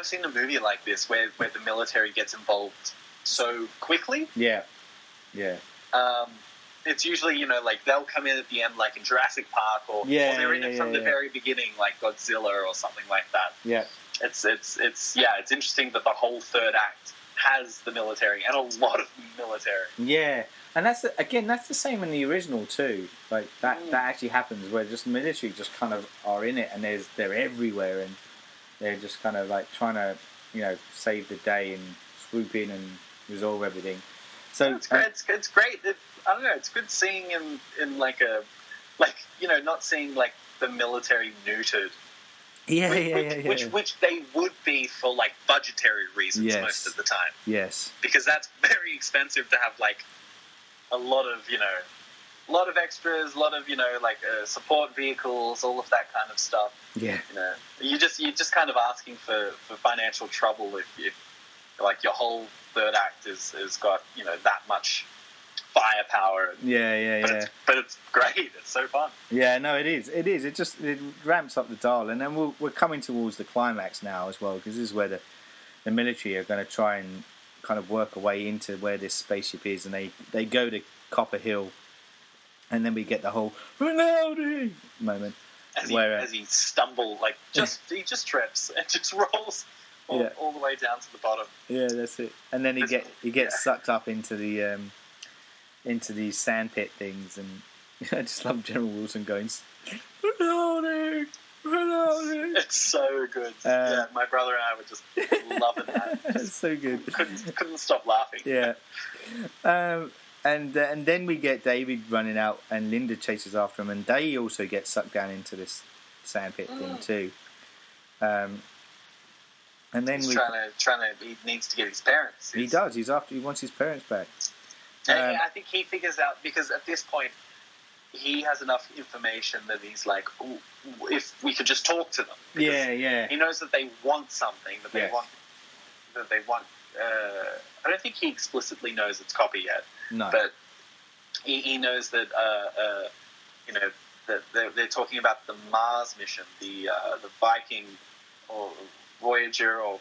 seen a movie like this where the military gets involved so quickly. Yeah. It's usually they'll come in at the end like in Jurassic Park or they're in it from the very beginning like Godzilla or something like that. Yeah. It's interesting that the whole third act has the military and a lot of military. Yeah. And that's the same in the original too. Like that actually happens where just the military just kind of are in it and they're everywhere and they're just kind of like trying to save the day and swoop in and resolve everything. So it's great. It's great. I don't know. It's good seeing in not seeing like the military neutered. Which they would be for like budgetary reasons most of the time. Yes. Because that's very expensive to have like a lot of extras, a lot of support vehicles, all of that kind of stuff. Yeah. You're just kind of asking for financial trouble if like your whole third act is got that much firepower. But it's great. It's so fun. Yeah, no, it is. It ramps up the dial, and then we're coming towards the climax now as well, because this is where the military are going to try and kind of work a way into where this spaceship is, and they go to Copper Hill, and then we get the whole Rinaldi moment as he stumbles, he just trips and just rolls all the way down to the bottom. Yeah, that's it. And then he gets sucked up into the into these sandpit things, and I just love General Wilson going Rinaldi. It's so good. My brother and I were just loving that. It's so good. Couldn't stop laughing. Yeah. And then we get David running out, and Linda chases after him, and they also get sucked down into this sandpit thing too. And then he's trying to. He needs to get his parents. He does. He wants his parents back. I think he figures out, because at this point he has enough information that he's like, ooh, if we could just talk to them. Yeah. He knows that they want something, that they want. I don't think he explicitly knows it's copper yet. No. But he knows that that they're talking about the Mars mission, the Viking or Voyager, or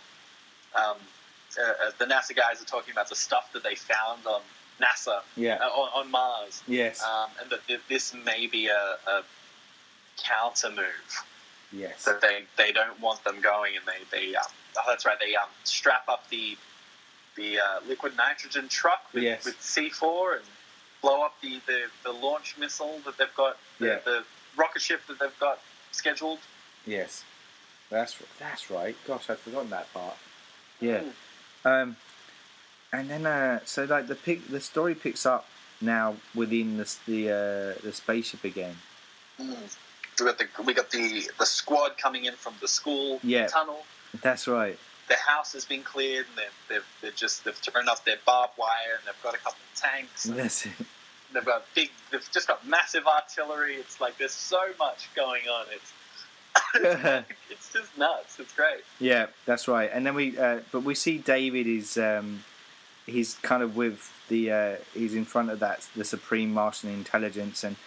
the NASA guys are talking about the stuff that they found on NASA, on Mars. Yes. And that this may be a counter move. Yes. That they don't want them going, and they that's right. They strap up the liquid nitrogen truck with C4 and blow up the launch missile that they've got, the rocket ship that they've got scheduled. Yes. That's right. Gosh, I'd forgotten that part. Yeah. And then so like the story picks up now within the spaceship again. We got the squad coming in from the school tunnel. That's right. The house has been cleared, and they've thrown up their barbed wire, and they've got a couple of tanks. That's it. They've just got massive artillery. It's like there's so much going on. It's just nuts. It's great. Yeah, that's right. And then we see David is he's kind of with he's in front of the Supreme Martian Intelligence, and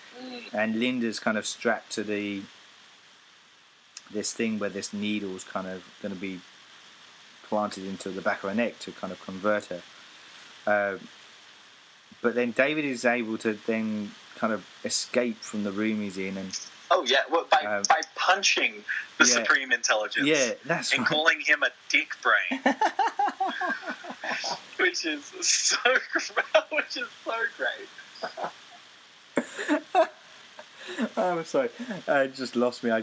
Linda's kind of strapped to this thing where this needle's kind of going to be planted into the back of her neck to kind of convert her. But then David is able to then kind of escape from the room he's in, and by punching the Supreme Intelligence, that's and right. calling him a dick brain, which is so great. I'm sorry, I just lost me. I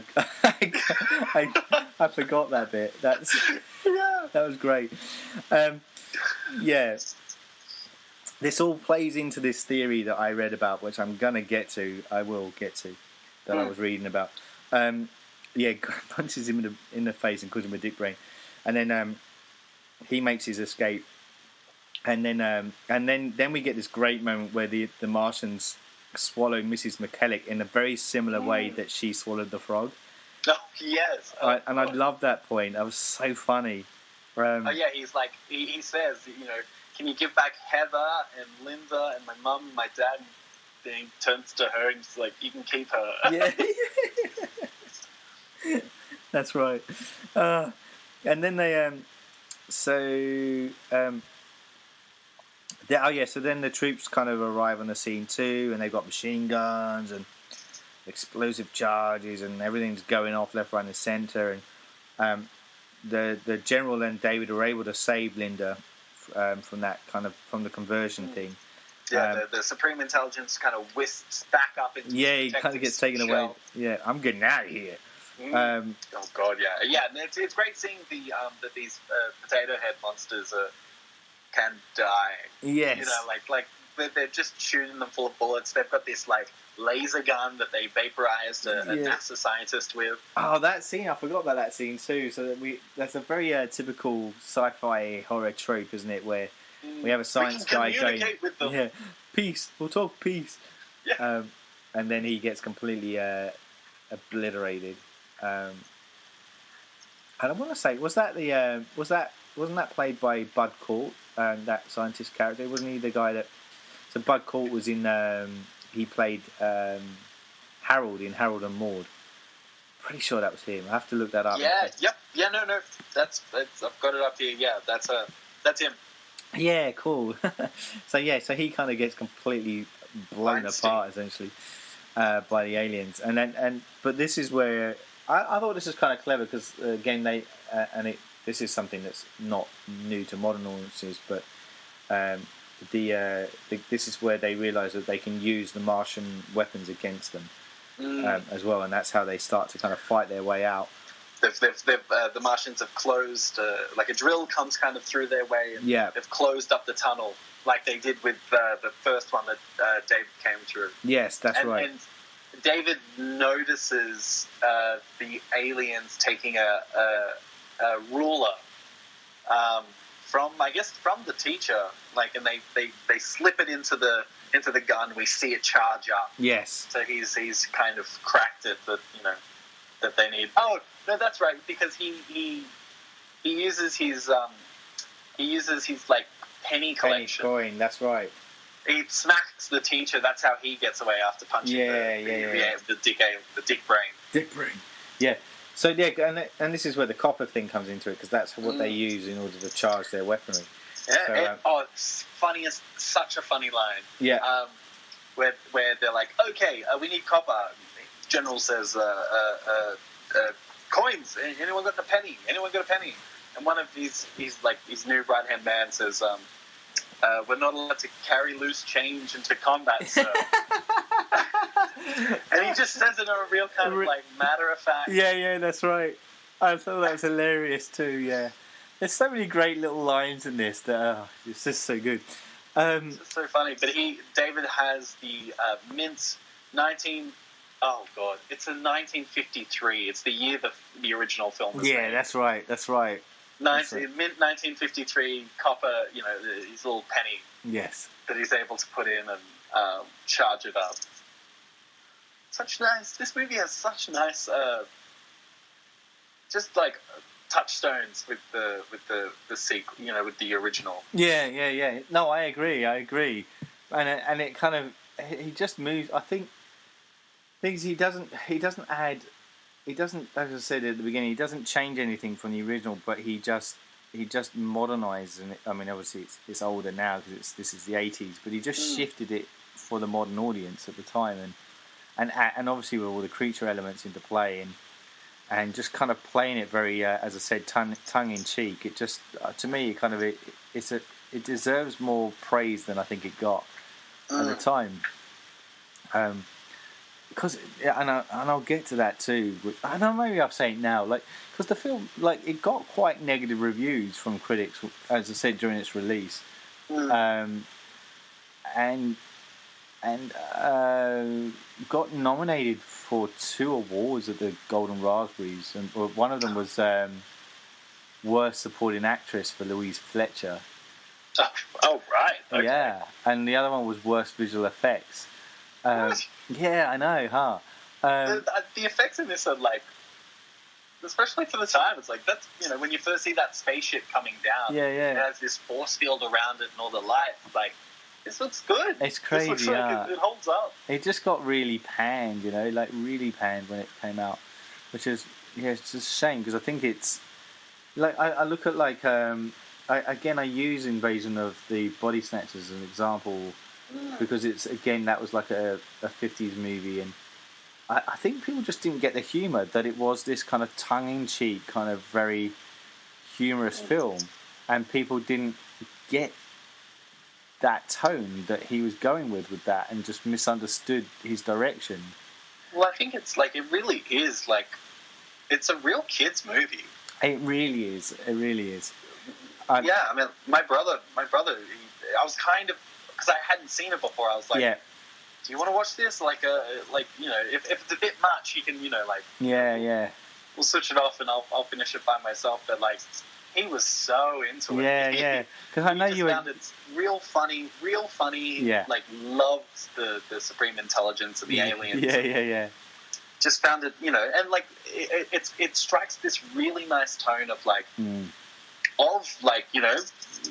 forgot that bit. That was great. This all plays into this theory that I read about, which I will get to, that I was reading about. Punches him in the face and calls him a dick brain, and then he makes his escape, and then we get this great moment where the Martians swallow Mrs. McKellick in a very similar way that she swallowed the frog. Oh yes, I love that point. That was so funny. He's like he says, can you give back Heather and Linda and my mum and my dad? And then he turns to her and he's like, you can keep her. Yeah. That's right. And then they so then the troops kind of arrive on the scene too, and they've got machine guns and explosive charges, and everything's going off left, right, and centre. And the general and David are able to save Linda from the conversion thing. Yeah, the Supreme Intelligence kind of whisks back up into he kind of gets taken away. Yeah, I'm getting out of here. Oh god, yeah. And it's great seeing that these potato head monsters can die. Yes, like they're just shooting them full of bullets. They've got this like laser gun that they vaporized a NASA scientist with. Oh, that scene! I forgot about that scene too. So that's a very typical sci-fi horror trope, isn't it? Where we have a science guy going, with them. "Yeah, peace. We'll talk peace." Yeah. And then he gets completely obliterated. And I want to say, wasn't that played by Bud Cort, that scientist character? Wasn't he the guy that? So Bud Cort was in. He played Harold in Harold and Maude. Pretty sure that was him. I have to look that up. Yeah. Yep. Yeah. No. That's. I've got it up here. Yeah. That's him. Yeah. Cool. So he kind of gets completely blown apart essentially by the aliens, but this is where I thought this was kind of clever because again this is something that's not new to modern audiences, but this is where they realise that they can use the Martian weapons against them as well, and that's how they start to kind of fight their way out. The Martians have closed, like a drill comes kind of through their way, and they've closed up the tunnel like they did with the first one that David came through. Yes, that's right. And David notices the aliens taking a ruler from the teacher, and they slip it into the gun. We see it charge up. Yes. So he's kind of cracked it that they need. Oh no, that's right, because he uses his like penny collection. Penny coin. That's right. He smacks the teacher. That's how he gets away after punching the dick brain. Dick brain. Yeah. So and this is where the copper thing comes into it, because that's what they use in order to charge their weaponry. Yeah. It's funniest. Such a funny line. Yeah. Where they're like, okay, we need copper. General says, coins. Anyone got a penny? Anyone got a penny? And one of his new right hand man says, we're not allowed to carry loose change into combat, sir. And he just says it in a real kind of matter of fact. Yeah, that's right. I thought that was hilarious too. Yeah, There's so many great little lines in this that it's just so good. It's so funny. But David has the mint 19. Oh God, it's in 1953. It's the year the original film was made. That's right. Mint 1953 copper. His little penny. Yes. That he's able to put in and charge it up. This movie has such nice, just like touchstones with the sequel, with the original. Yeah. No, I agree, and it kind of he just moves. I think things he doesn't add. He doesn't, as I said at the beginning, he doesn't change anything from the original, but he just modernised it. I mean, obviously it's older now because this is the 80s, but he just shifted it for the modern audience at the time, and obviously with all the creature elements into play, and just kind of playing it very, as I said, tongue in cheek. It just, to me, it deserves more praise than I think it got at the time. Because, and I'll get to that too. I know maybe I'll say it now, because the film, it got quite negative reviews from critics, as I said, during its release, and got nominated for 2 awards at the Golden Raspberries, and one of them was Worst Supporting Actress for Louise Fletcher. Oh right, okay. Yeah, and the other one was Worst Visual Effects. Yeah, I know, huh? The effects in this are especially for the time, it's that's when you first see that spaceship coming down. Yeah. It has this force field around it and all the lights. This looks good. It's crazy. This looks it holds up. It just got really panned, really panned when it came out, which is it's just a shame because I think it's I look at I use Invasion of the Body Snatchers as an example because it's that was like a 50s movie, and I think people just didn't get the humour that it was this kind of tongue-in-cheek kind of very humorous film, and people didn't get that tone that he was going with that, and just misunderstood his direction. Well, I think it's it really is it's a real kids movie. It really is. Yeah, I mean, my brother, I was kind of, because I hadn't seen it before. I was like, do you want to watch this? If it's a bit much, you can, Yeah. We'll switch it off and I'll finish it by myself. But he was so into it. Yeah. Because I know you found it real funny. Yeah. Loved the Supreme Intelligence and the aliens. Yeah. Just found it, and it strikes this really nice tone of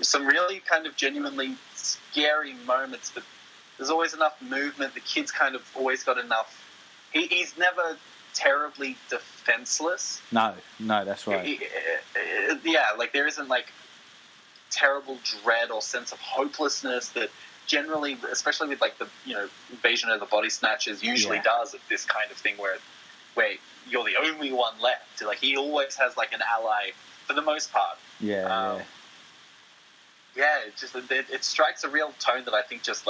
some really kind of genuinely scary moments, but there's always enough movement. The kid's kind of always got enough. He's never terribly defenseless. No, that's right. There isn't terrible dread or sense of hopelessness that generally, especially with the Invasion of the Body Snatchers usually does at this kind of thing where you're the only one left. He always has an ally for the most part. Yeah. It strikes a real tone that I think just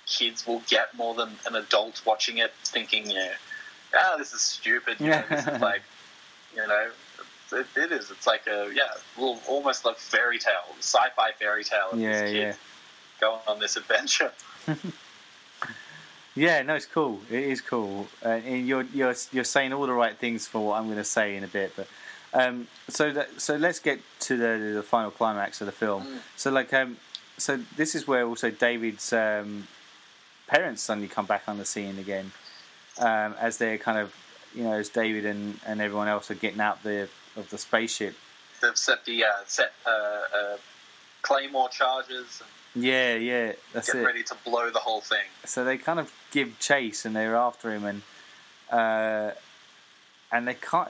kids will get more than an adult watching it, thinking, this is stupid. This is it is. It's almost like fairy tale, sci-fi fairy tale. Of this kid going on this adventure. Yeah, no, it's cool. It is cool, and you're saying all the right things for what I'm going to say in a bit. But so let's get to the final climax of the film. So this is where also David's parents suddenly come back on the scene again, as they're kind of as David and everyone else are getting out of the spaceship. They've set claymore charges. Yeah, that's it. Get ready to blow the whole thing. So they kind of give chase, and they're after him, and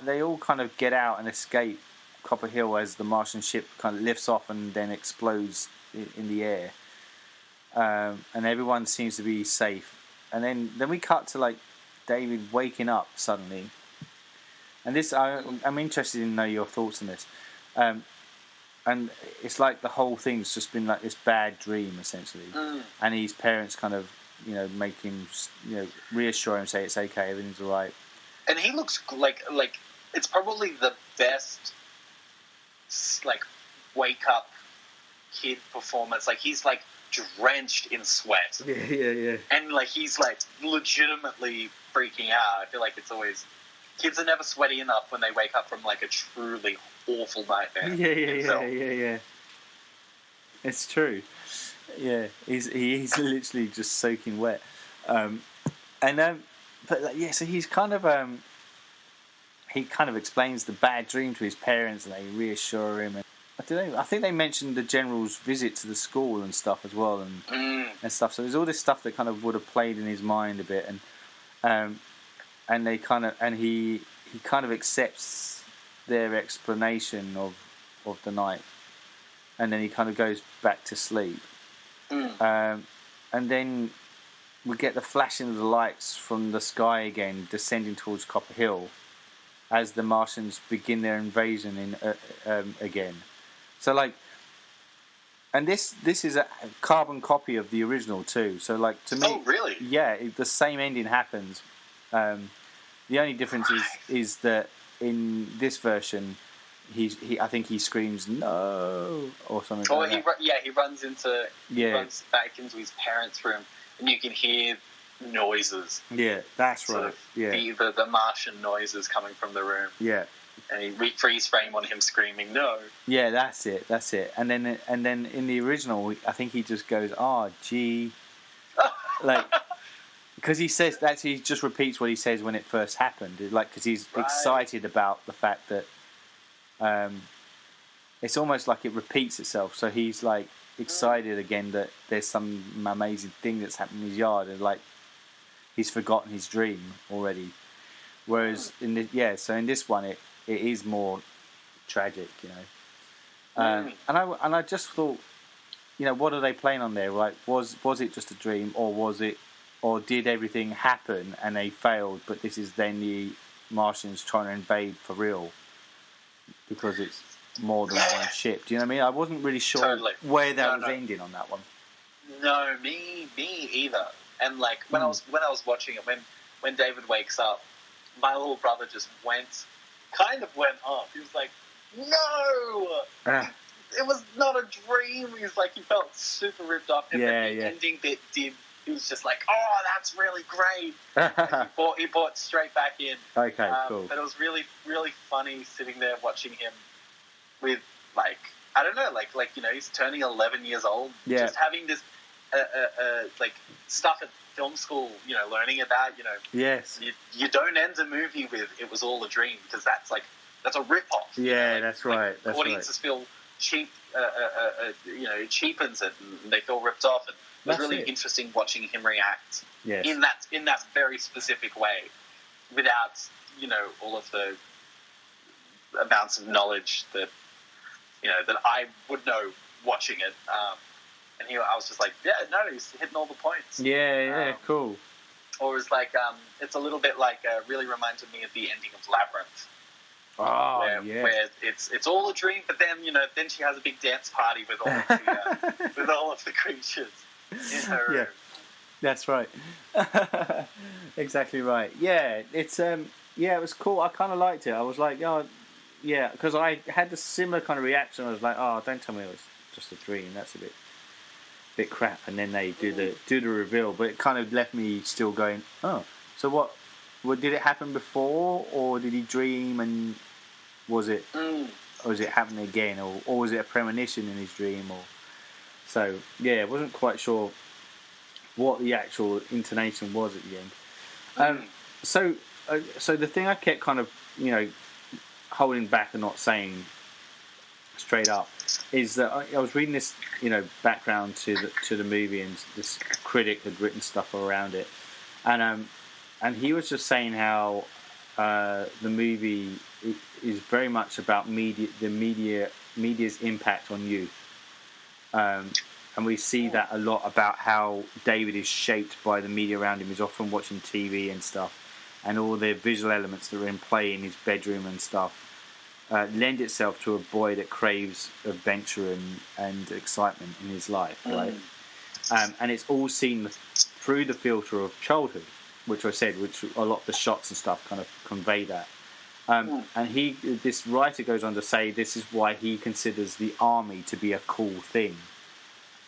they all kind of get out and escape Copper Hill as the Martian ship kind of lifts off and then explodes in the air, and everyone seems to be safe. And then we cut to David waking up suddenly, and this I'm interested in know your thoughts on this. And it's the whole thing's just been this bad dream, essentially. And his parents kind of, make him, reassure him, say it's okay, everything's all right. And he looks like it's probably the best like wake up kid performance. Like he's like drenched in sweat. Yeah. And like he's like legitimately freaking out. I feel like it's always kids are never sweaty enough when they wake up from like a truly awful nightmare. Yeah. It's true. Yeah, he's literally just soaking wet. But like, yeah, so he's kind of he kind of explains the bad dream to his parents, and they reassure him. And I don't know. I think they mentioned the general's visit to the school and stuff as well, and stuff. So there's all this stuff that kind of would have played in his mind a bit, and they kind of he kind of accepts their explanation of the night, and then he kind of goes back to sleep, and then we get the flashing of the lights from the sky again, descending towards Copper Hill, as the Martians begin their invasion again. So like, and this is a carbon copy of the original too. So like to me, oh really? Yeah, the same ending happens. The only difference is that in this version, I think he screams no or something. Or like that. He runs back into his parents' room, and you can hear noises. Yeah, that's sort right. Of yeah, the Martian noises coming from the room. Yeah, and he freeze frame on him screaming no. Yeah, that's it. And then in the original, I think he just goes, "Oh, gee," like. Because he says that he just repeats what he says when it first happened, like because he's excited about the fact that it's almost like it repeats itself. So he's like excited again that there's some amazing thing that's happened in his yard, and like he's forgotten his dream already. Whereas in this one it is more tragic, you know. And I just thought, you know, what are they playing on there? Like, was it just a dream, or did everything happen and they failed, but this is then the Martians trying to invade for real because it's more than one ship? Do you know what I mean? I wasn't really sure where that was ending on that one. No, me either. And like when I was watching it, when David wakes up, my little brother just went off. He was like, "No, it was not a dream." He's like, he felt super ripped off. And the ending bit did. He was just like, "Oh, that's really great." And he bought straight back in. Okay, cool. But it was really, really funny sitting there watching him with, like, I don't know, like you know, he's turning 11 years old. Yeah. Just having this, like, stuff at film school, you know, learning about, you know. Yes. You don't end a movie with "it was all a dream," because that's a rip-off. Yeah, like, that's right. That's audiences feel cheap, you know, it cheapens it, and they feel ripped off. And it was really interesting watching him react in that very specific way, without, you know, all of the amounts of knowledge that, you know, that I would know watching it. And I was just like, he's hitting all the points. Yeah, cool. Or it's like, it's a little bit like, really reminded me of the ending of Labyrinth. Oh, where it's all a dream, but then, you know, then she has a big dance party with all of the with all of the creatures in her room. That's right. Exactly right. Yeah, it's it was cool. I kind of liked it. I was like, oh, yeah, because I had the similar kind of reaction. I was like, oh, don't tell me it was just a dream. That's a bit crap. And then they do the reveal, but it kind of left me still going, oh, so what did it happen before, or did he dream and was it happening again, or was it a premonition in his dream? Or so I wasn't quite sure what the actual intonation was at the end. So the thing I kept kind of, you know, holding back and not saying straight up is that I was reading this, you know, background to the movie, and this critic had written stuff around it, and he was just saying how the movie is very much about media's impact on youth. And we see that a lot about how David is shaped by the media around him. He's often watching TV and stuff, and all the visual elements that are in play in his bedroom and stuff lend itself to a boy that craves adventure and excitement in his life, right? And it's all seen through the filter of childhood, which I said, which a lot of the shots and stuff kind of convey that. And this writer goes on to say this is why he considers the army to be a cool thing.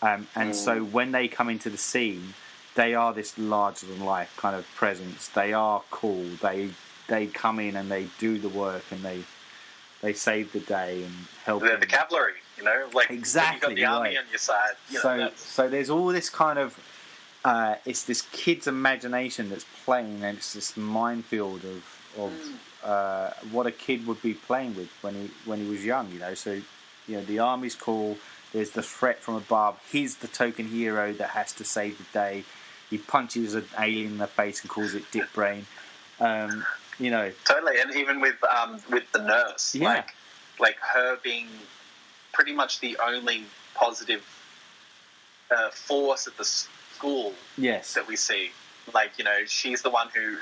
And so when they come into the scene, they are this larger than life kind of presence. They are cool. They come in and they do the work and they save the day and help. They're the cavalry, like exactly. You've got the army on your side. So there's all this kind of it's this kid's imagination that's playing, and it's this minefield of what a kid would be playing with when he was young. So the army's cool. There's the threat from above. He's the token hero that has to save the day. He punches an alien in the face and calls it Dick Brain. Totally, and even with the nurse, like her being pretty much the only positive force at the school. Yes, that we see. Like she's the one who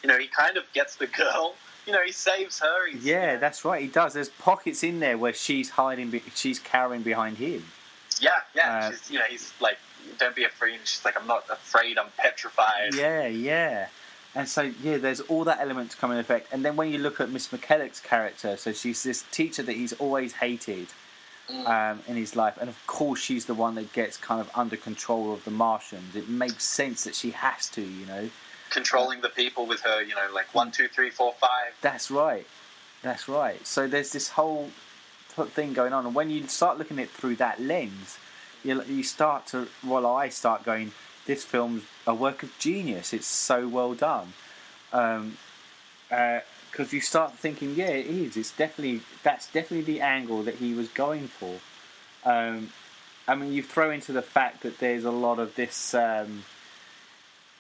he kind of gets the girl. He saves her. That's right. He does. There's pockets in there where she's hiding. She's cowering behind him. Yeah. He's like, don't be afraid. And she's like, I'm not afraid. I'm petrified. Yeah. And so, there's all that element to come in effect. And then when you look at Miss McKellick's character, so she's this teacher that he's always hated in his life. And of course, she's the one that gets kind of under control of the Martians. It makes sense that she has to, Controlling the people with her, like 1, 2, 3, 4, 5. That's right. So there's this whole thing going on. And when you start looking at it through that lens, you start to, I start going, this film's a work of genius. It's so well done. Because you start thinking, it is. That's definitely the angle that he was going for. You throw into the fact that there's a lot of this,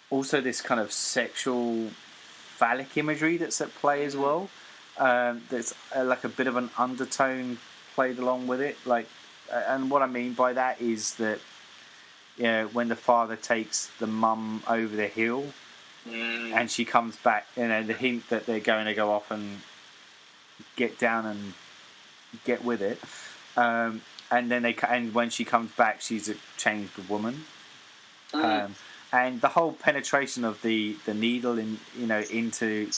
also this kind of sexual phallic imagery that's at play as well. There's like a bit of an undertone played along with it. And what I mean by that is that when the father takes the mum over the hill and she comes back, the hint that they're going to go off and get down and get with it, and when she comes back, she's a changed woman, and the whole penetration of the needle into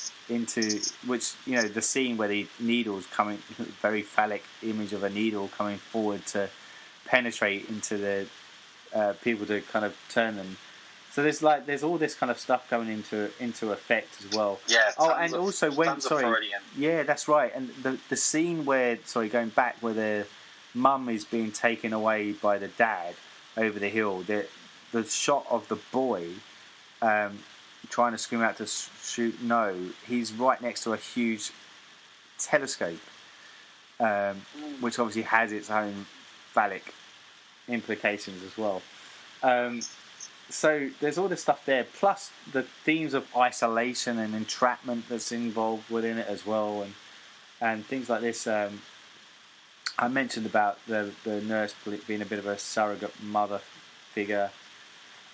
which the scene where the needle's coming, very phallic image of a needle coming forward to penetrate into the people to kind of turn them. So there's all this kind of stuff going into effect as well. Yeah. That's right. And the scene where going back where the mum is being taken away by the dad over the hill. The shot of the boy trying to scream out to shoot no. He's right next to a huge telescope, which obviously has its own phallic implications as well. So there's all this stuff there, plus the themes of isolation and entrapment that's involved within it as well, and things like this. I mentioned about the nurse being a bit of a surrogate mother figure,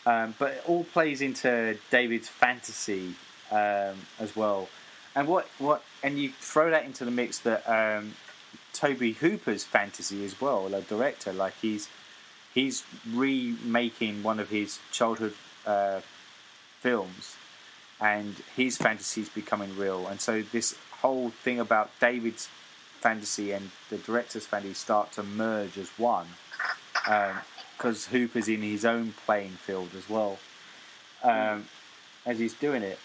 but it all plays into David's fantasy as well. And and you throw that into the mix that Tobe Hooper's fantasy as well, the director, like he's remaking one of his childhood films, and his fantasy is becoming real. And so this whole thing about David's fantasy and the director's fantasy start to merge as one, because Hooper's in his own playing field as well, as he's doing it.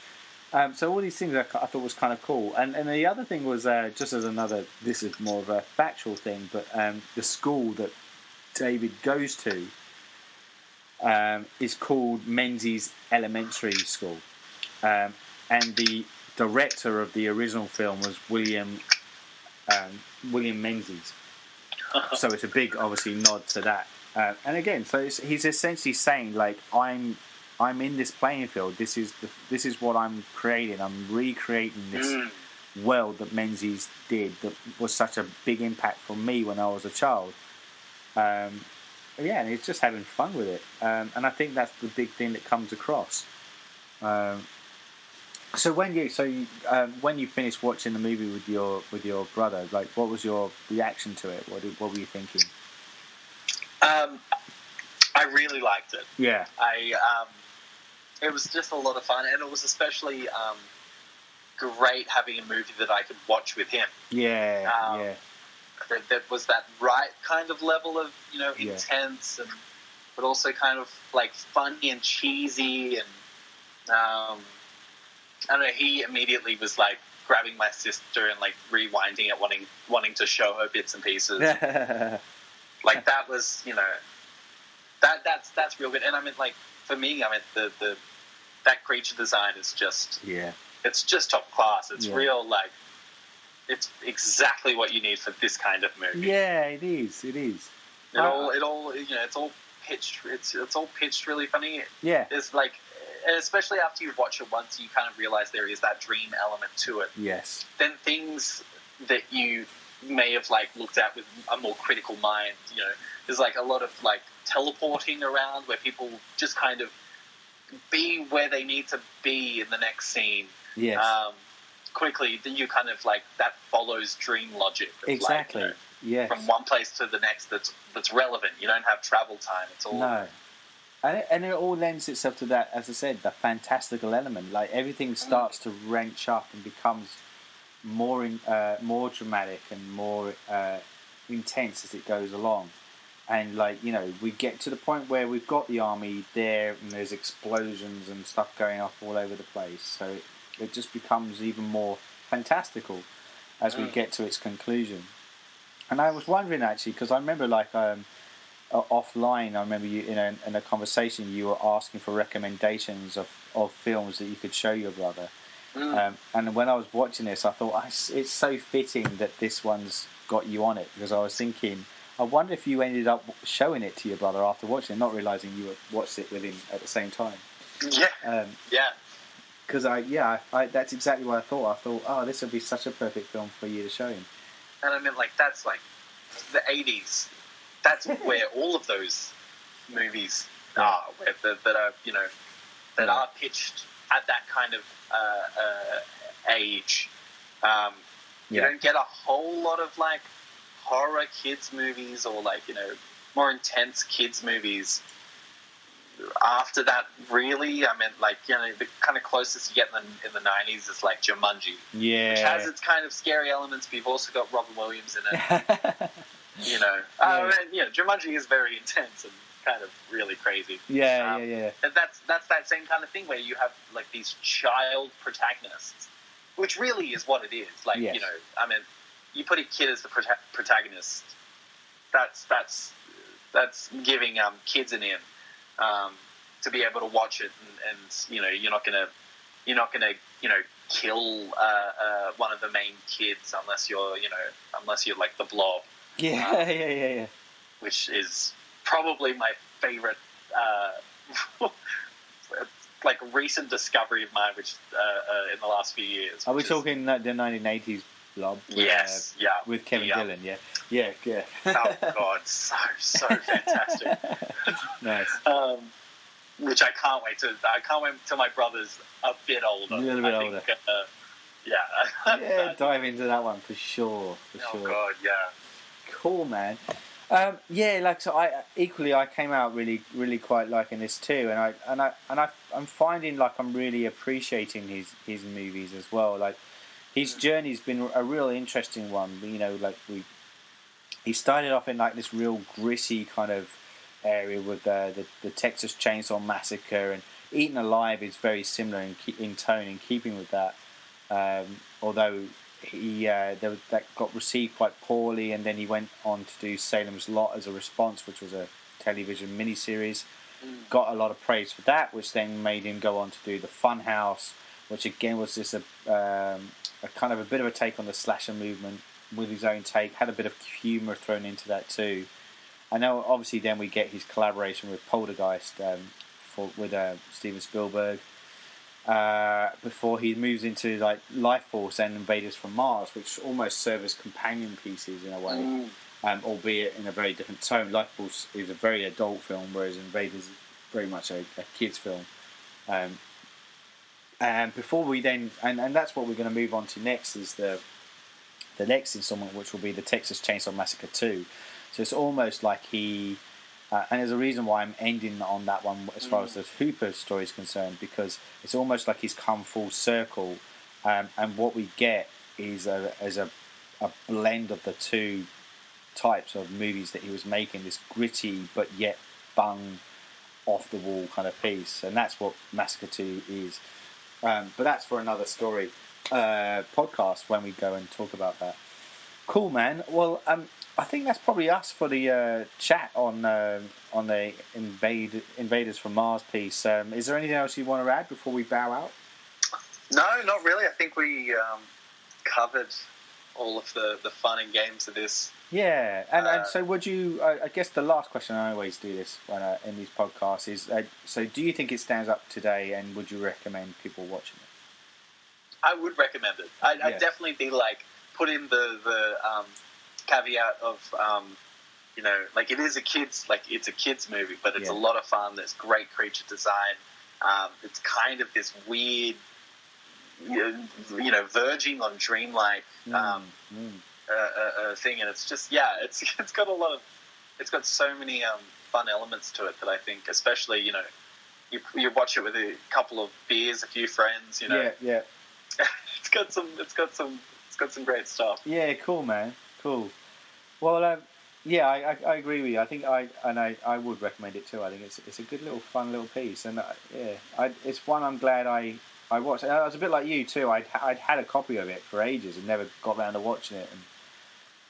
So all these things I thought was kind of cool. And the other thing was, just as another, this is more of a factual thing, but the school that David goes to is called Menzies Elementary School, and the director of the original film was William Menzies. So it's a big, obviously, nod to that. And again, so he's essentially saying, like, I'm in this playing field. This is what I'm creating. I'm recreating this world that Menzies did that was such a big impact for me when I was a child. And it's just having fun with it, and I think that's the big thing that comes across. So when you finished watching the movie with your brother, like, what was your reaction to it? What were you thinking? I really liked it. Yeah. It was just a lot of fun, and it was especially great having a movie that I could watch with him. Yeah, That was that right kind of level of, Yeah. intense, but also kind of like funny and cheesy, and I don't know. He immediately was like grabbing my sister and like rewinding it, wanting to show her bits and pieces. Like that was, that's real good. And I mean, like for me, I mean the that creature design is just it's just top class. It's real, like it's exactly what you need for this kind of movie. Yeah, it is. It is. It all it's all pitched. It's all pitched really funny. Yeah. It's like, and especially after you watch it once, you kind of realize there is that dream element to it. Yes. Then things that you may have like looked at with a more critical mind, there's like a lot of like teleporting around where people just kind of be where they need to be in the next scene. Yes. Quickly, then you kind of like that follows dream logic. Exactly. Like, yes. From one place to the next, that's relevant. You don't have travel time. It's all and it all lends itself to that, as I said, the fantastical element. Like everything starts to wrench up and becomes more dramatic and more intense as it goes along. And like we get to the point where we've got the army there, and there's explosions and stuff going off all over the place. So it just becomes even more fantastical as we get to its conclusion. And I was wondering actually, because I remember like offline, I remember you in a conversation you were asking for recommendations of films that you could show your brother. And when I was watching this, I thought it's so fitting that this one's got you on it, because I was thinking, I wonder if you ended up showing it to your brother after watching it, not realising you had watched it with him at the same time. Yeah. Because that's exactly what I thought. I thought, oh, this would be such a perfect film for you to show him. And I mean, like, that's like the 80s. That's where all of those movies are, that are, that are pitched at that kind of age. You don't get a whole lot of like horror kids movies or like more intense kids movies after that. Really, I mean, like the kind of closest you get in the 90s is like Jumanji, which has its kind of scary elements, but you've also got Robin Williams in it. Jumanji is very intense and kind of really crazy. And that's that same kind of thing where you have like these child protagonists, which really is what it is. Like I mean, you put a kid as the protagonist. That's giving kids an in to be able to watch it, and you're not gonna kill one of the main kids unless you're like the Blob. Yeah. Which is probably my favorite like recent discovery of mine, which in the last few years. Are we talking the 1980s Blob? Yes, with Kevin Dillon, yeah. Oh God, so fantastic. Nice. Which I can't wait till my brother's a bit older. A little bit older. Dive into that one for sure. Oh God, yeah. Cool, man. I came out really, really quite liking this too, and I'm finding like I'm really appreciating his movies as well. Like his journey's been a real interesting one. He started off in like this real gritty kind of area with the Texas Chainsaw Massacre, and Eaten Alive is very similar in tone, in keeping with that. Although that got received quite poorly, and then he went on to do Salem's Lot as a response, which was a television miniseries. Got a lot of praise for that, which then made him go on to do The Funhouse, which again was just a kind of a bit of a take on the slasher movement with his own take. Had a bit of humour thrown into that too. I know, obviously, then we get his collaboration with Poltergeist with Steven Spielberg. Before he moves into like Life Force and Invaders from Mars, which almost serve as companion pieces in a way, albeit in a very different tone. Life Force is a very adult film, whereas Invaders is very much a kids film. And before we then, and that's what we're going to move on to next, is the next installment, which will be the Texas Chainsaw Massacre 2. So it's almost like he. And there's a reason why I'm ending on that one as far as the Hooper story is concerned, because it's almost like he's come full circle and what we get is a blend of the two types of movies that he was making, this gritty but yet fun, off the wall kind of piece, and that's what Massacre 2 is. But that's for another story podcast when we go and talk about that. Cool, man. Well, I think that's probably us for the chat on the Invaders from Mars piece. Is there anything else you want to add before we bow out? No, not really. I think we covered all of the fun and games of this. Yeah, and so would you? I guess the last question, I always do this when in these podcasts, is so do you think it stands up today, and would you recommend people watching it? I would recommend it. I'd definitely be like, put in the caveat of like it's a kids movie, but it's a lot of fun. There's great creature design. It's kind of this weird, verging on dreamlike thing, and it's just it's got so many fun elements to it that I think, especially you watch it with a couple of beers, a few friends, it's got some great stuff. Yeah, cool, man, cool. Well, I agree with you. I think I would recommend it too. I think it's a good little fun little piece, and it's one I'm glad I watched. I was a bit like you too. I'd had a copy of it for ages and never got around to watching it,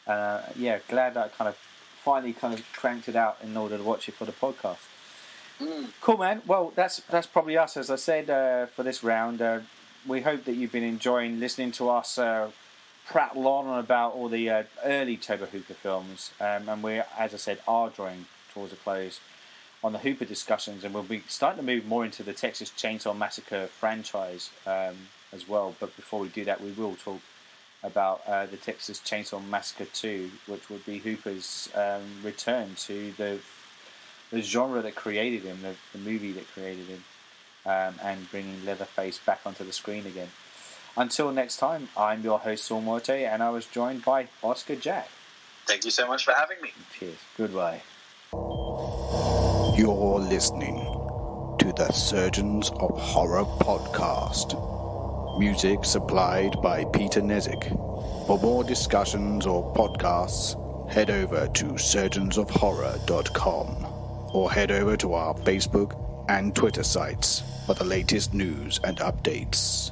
and glad that I kind of finally cranked it out in order to watch it for the podcast. Cool, man. Well, that's probably us, as I said, for this round. We hope that you've been enjoying listening to us prattle on about all the early Tobe Hooper films, and we, as I said, are drawing towards a close on the Hooper discussions, and we'll be starting to move more into the Texas Chainsaw Massacre franchise as well. But before we do that, we will talk about the Texas Chainsaw Massacre 2, which would be Hooper's return to the genre that created him, the movie that created him, and bringing Leatherface back onto the screen again. Until next time, I'm your host, Saul Morte, and I was joined by Oscar Jack. Thank you so much for having me. Cheers. Goodbye. You're listening to the Surgeons of Horror podcast. Music supplied by Peter Nezik. For more discussions or podcasts, head over to surgeonsofhorror.com or head over to our Facebook and Twitter sites for the latest news and updates.